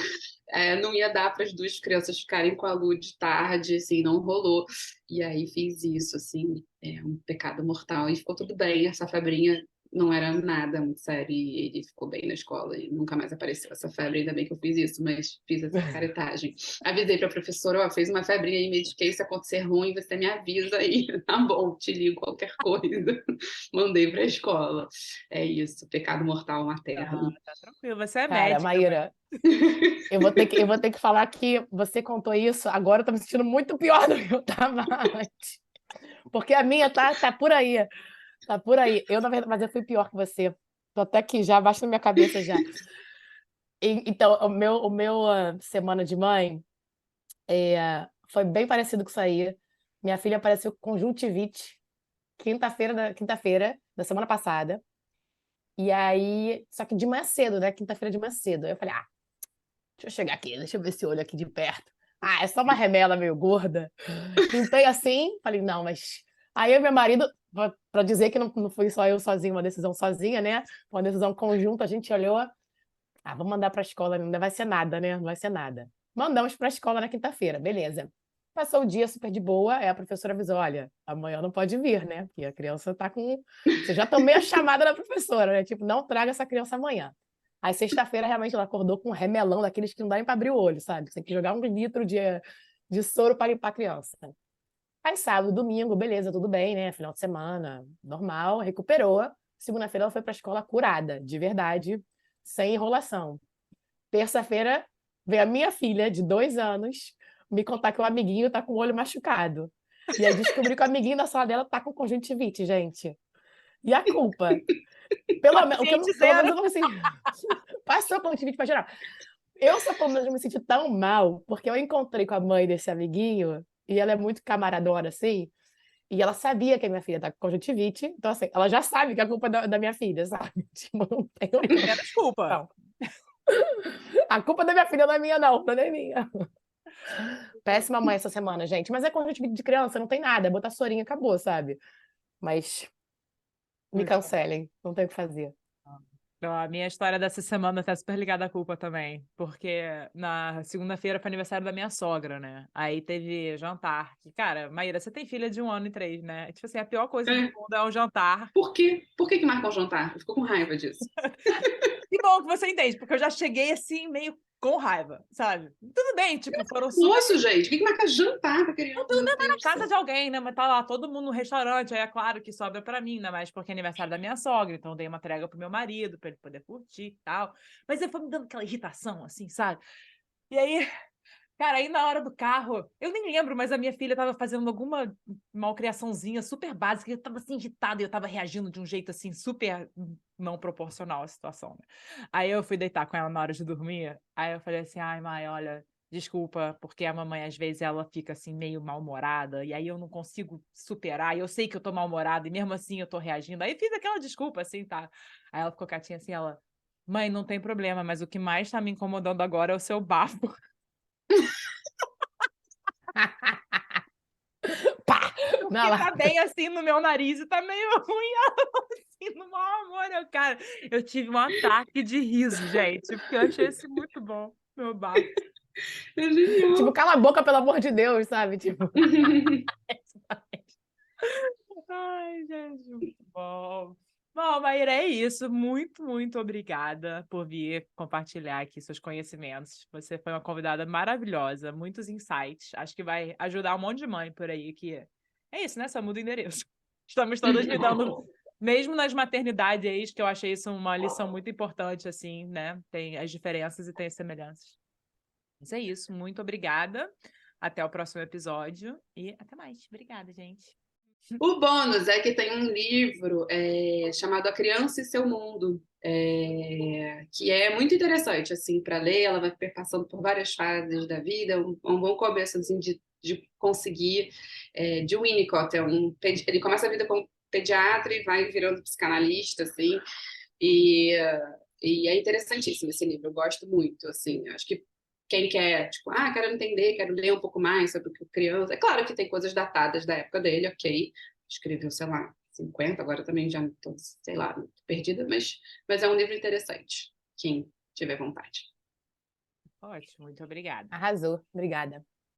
não ia dar para as duas crianças ficarem com a Lu de tarde, assim, não rolou. E aí fiz isso, assim, um pecado mortal, e ficou tudo bem, essa febrinha não era nada muito sério e ele ficou bem na escola e nunca mais apareceu essa febre. Ainda bem que eu fiz isso, mas fiz essa caretagem. Avisei pra professora, ó, fez uma febrinha aí, mediquei, se acontecer ruim, você me avisa aí. Tá bom, te ligo qualquer coisa. Mandei pra escola. É isso, pecado mortal materno. Tá tranquilo. Você é Cara, médica, mas... Maíra, eu vou ter que falar que você contou isso, agora eu tô me sentindo muito pior do que eu tava antes. Porque a minha tá por aí. Tá por aí. Eu, na verdade, mas eu fui pior que você. Tô até aqui já, abaixo da minha cabeça já. Então, semana de mãe foi bem parecido com isso aí. Minha filha apareceu com conjuntivite quinta-feira da semana passada. E aí, só que de manhã cedo, né? Quinta-feira de manhã cedo. Aí eu falei, deixa eu chegar aqui, deixa eu ver esse olho aqui de perto. É só uma remela meio gorda. Pintei assim, falei, não, mas. Aí eu e meu marido, para dizer que não fui só eu sozinha, uma decisão sozinha, né? Uma decisão conjunta, a gente olhou, vamos mandar para a escola, não vai ser nada, né? Não vai ser nada. Mandamos para a escola na quinta-feira, beleza. Passou o dia super de boa, aí a professora avisou, olha, amanhã não pode vir, né? Porque a criança tá com... Você já tomei a chamada da professora, né? Tipo, não traga essa criança amanhã. Aí sexta-feira, realmente, ela acordou com um remelão daqueles que não dá nem para abrir o olho, sabe? Você tem que jogar 1 litro de soro para limpar a criança. Aí sábado, domingo, beleza, tudo bem, né? Final de semana, normal, recuperou. Segunda-feira ela foi para a escola curada, de verdade, sem enrolação. Terça-feira veio a minha filha, de 2 anos, me contar que o amiguinho tá com o olho machucado. E aí descobri que o amiguinho da sala dela tá com conjuntivite, gente. E a culpa? Paciente Pelo zero. menos eu não me senti. Passou conjuntivite para geral. Eu só pelo menos me senti tão mal, porque eu encontrei com a mãe desse amiguinho, e ela é muito camaradora, assim, e ela sabia que a minha filha tá com conjuntivite, então, assim, ela já sabe que a culpa é da minha filha, sabe? Tipo, não tem Menos culpa. não. A culpa da minha filha não é minha, não é minha. Péssima mãe essa semana, gente. Mas é conjuntivite de criança, não tem nada. É botar sorinho e acabou, sabe? Mas me cancelem, não tem o que fazer. Então, a minha história dessa semana tá super ligada à culpa também, porque na segunda-feira foi aniversário da minha sogra, né? Aí teve jantar. Que, cara, Maíra, você tem filha de 1 ano e 3, né? Tipo assim, a pior coisa do É, mundo é um jantar. por quê? Por que que marcam jantar? Eu fico com raiva disso. Que bom que você entende, porque eu já cheguei assim, meio com raiva, sabe? Tudo bem, tipo, foram super. Moço, gente, por que que marca jantar pra criança? Tudo Meu bem na Deus do casa céu. de alguém, né? Mas tá lá todo mundo no restaurante, aí é claro que sobra pra mim, ainda mais porque é aniversário da minha sogra, então eu dei uma trégua pro meu marido, pra ele poder curtir e tal. Mas aí foi me dando aquela irritação, assim, sabe? E aí, cara, aí na hora do carro, eu nem lembro, mas a minha filha tava fazendo alguma malcriaçãozinha super básica, e eu tava assim irritada, e eu tava reagindo de um jeito assim super não proporcional à situação, né? Aí eu fui deitar com ela na hora de dormir, aí eu falei assim, ai, mãe, olha, desculpa, porque a mamãe às vezes ela fica assim meio mal-humorada, e aí eu não consigo superar, e eu sei que eu tô mal-humorada, e mesmo assim eu tô reagindo. Aí fiz aquela desculpa, assim, tá? Aí ela ficou quietinha assim, ela, mãe, não tem problema, mas o que mais tá me incomodando agora é o seu bafo. Pá! Não, Porque tá bem assim no meu nariz e tá meio ruim assim no mau amor. Cara, eu tive um ataque de riso, gente, porque eu achei esse muito bom, meu bafo. É genial. tipo, cala a boca, pelo amor de Deus, sabe? Tipo, Ai, gente, muito bom. Bom, Maíra, é isso. Muito, muito obrigada por vir compartilhar aqui seus conhecimentos. Você foi uma convidada maravilhosa, muitos insights. Acho que vai ajudar um monte de mãe por aí que é isso, né? Só muda o endereço. Estamos todas lidando, mesmo nas maternidades, que eu achei isso uma lição muito importante, assim, né? Tem as diferenças e tem as semelhanças. Mas é isso, muito obrigada. Até o próximo episódio e até mais. Obrigada, gente. O bônus é que tem um livro chamado A Criança e Seu Mundo, que é muito interessante assim para ler. Ela vai perpassando por várias fases da vida, um bom começo assim, de conseguir. De Winnicott, ele começa a vida como pediatra e vai virando psicanalista, assim, e, e é interessantíssimo esse livro. Eu gosto muito, assim. Acho que quem quer, tipo, quero entender, quero ler um pouco mais sobre o que criança. É claro que tem coisas datadas da época dele, ok. Escreveu, sei lá, 50, agora também já estou, sei lá, perdida, mas é um livro interessante, quem tiver vontade. Ótimo, muito obrigada. arrasou. Obrigada.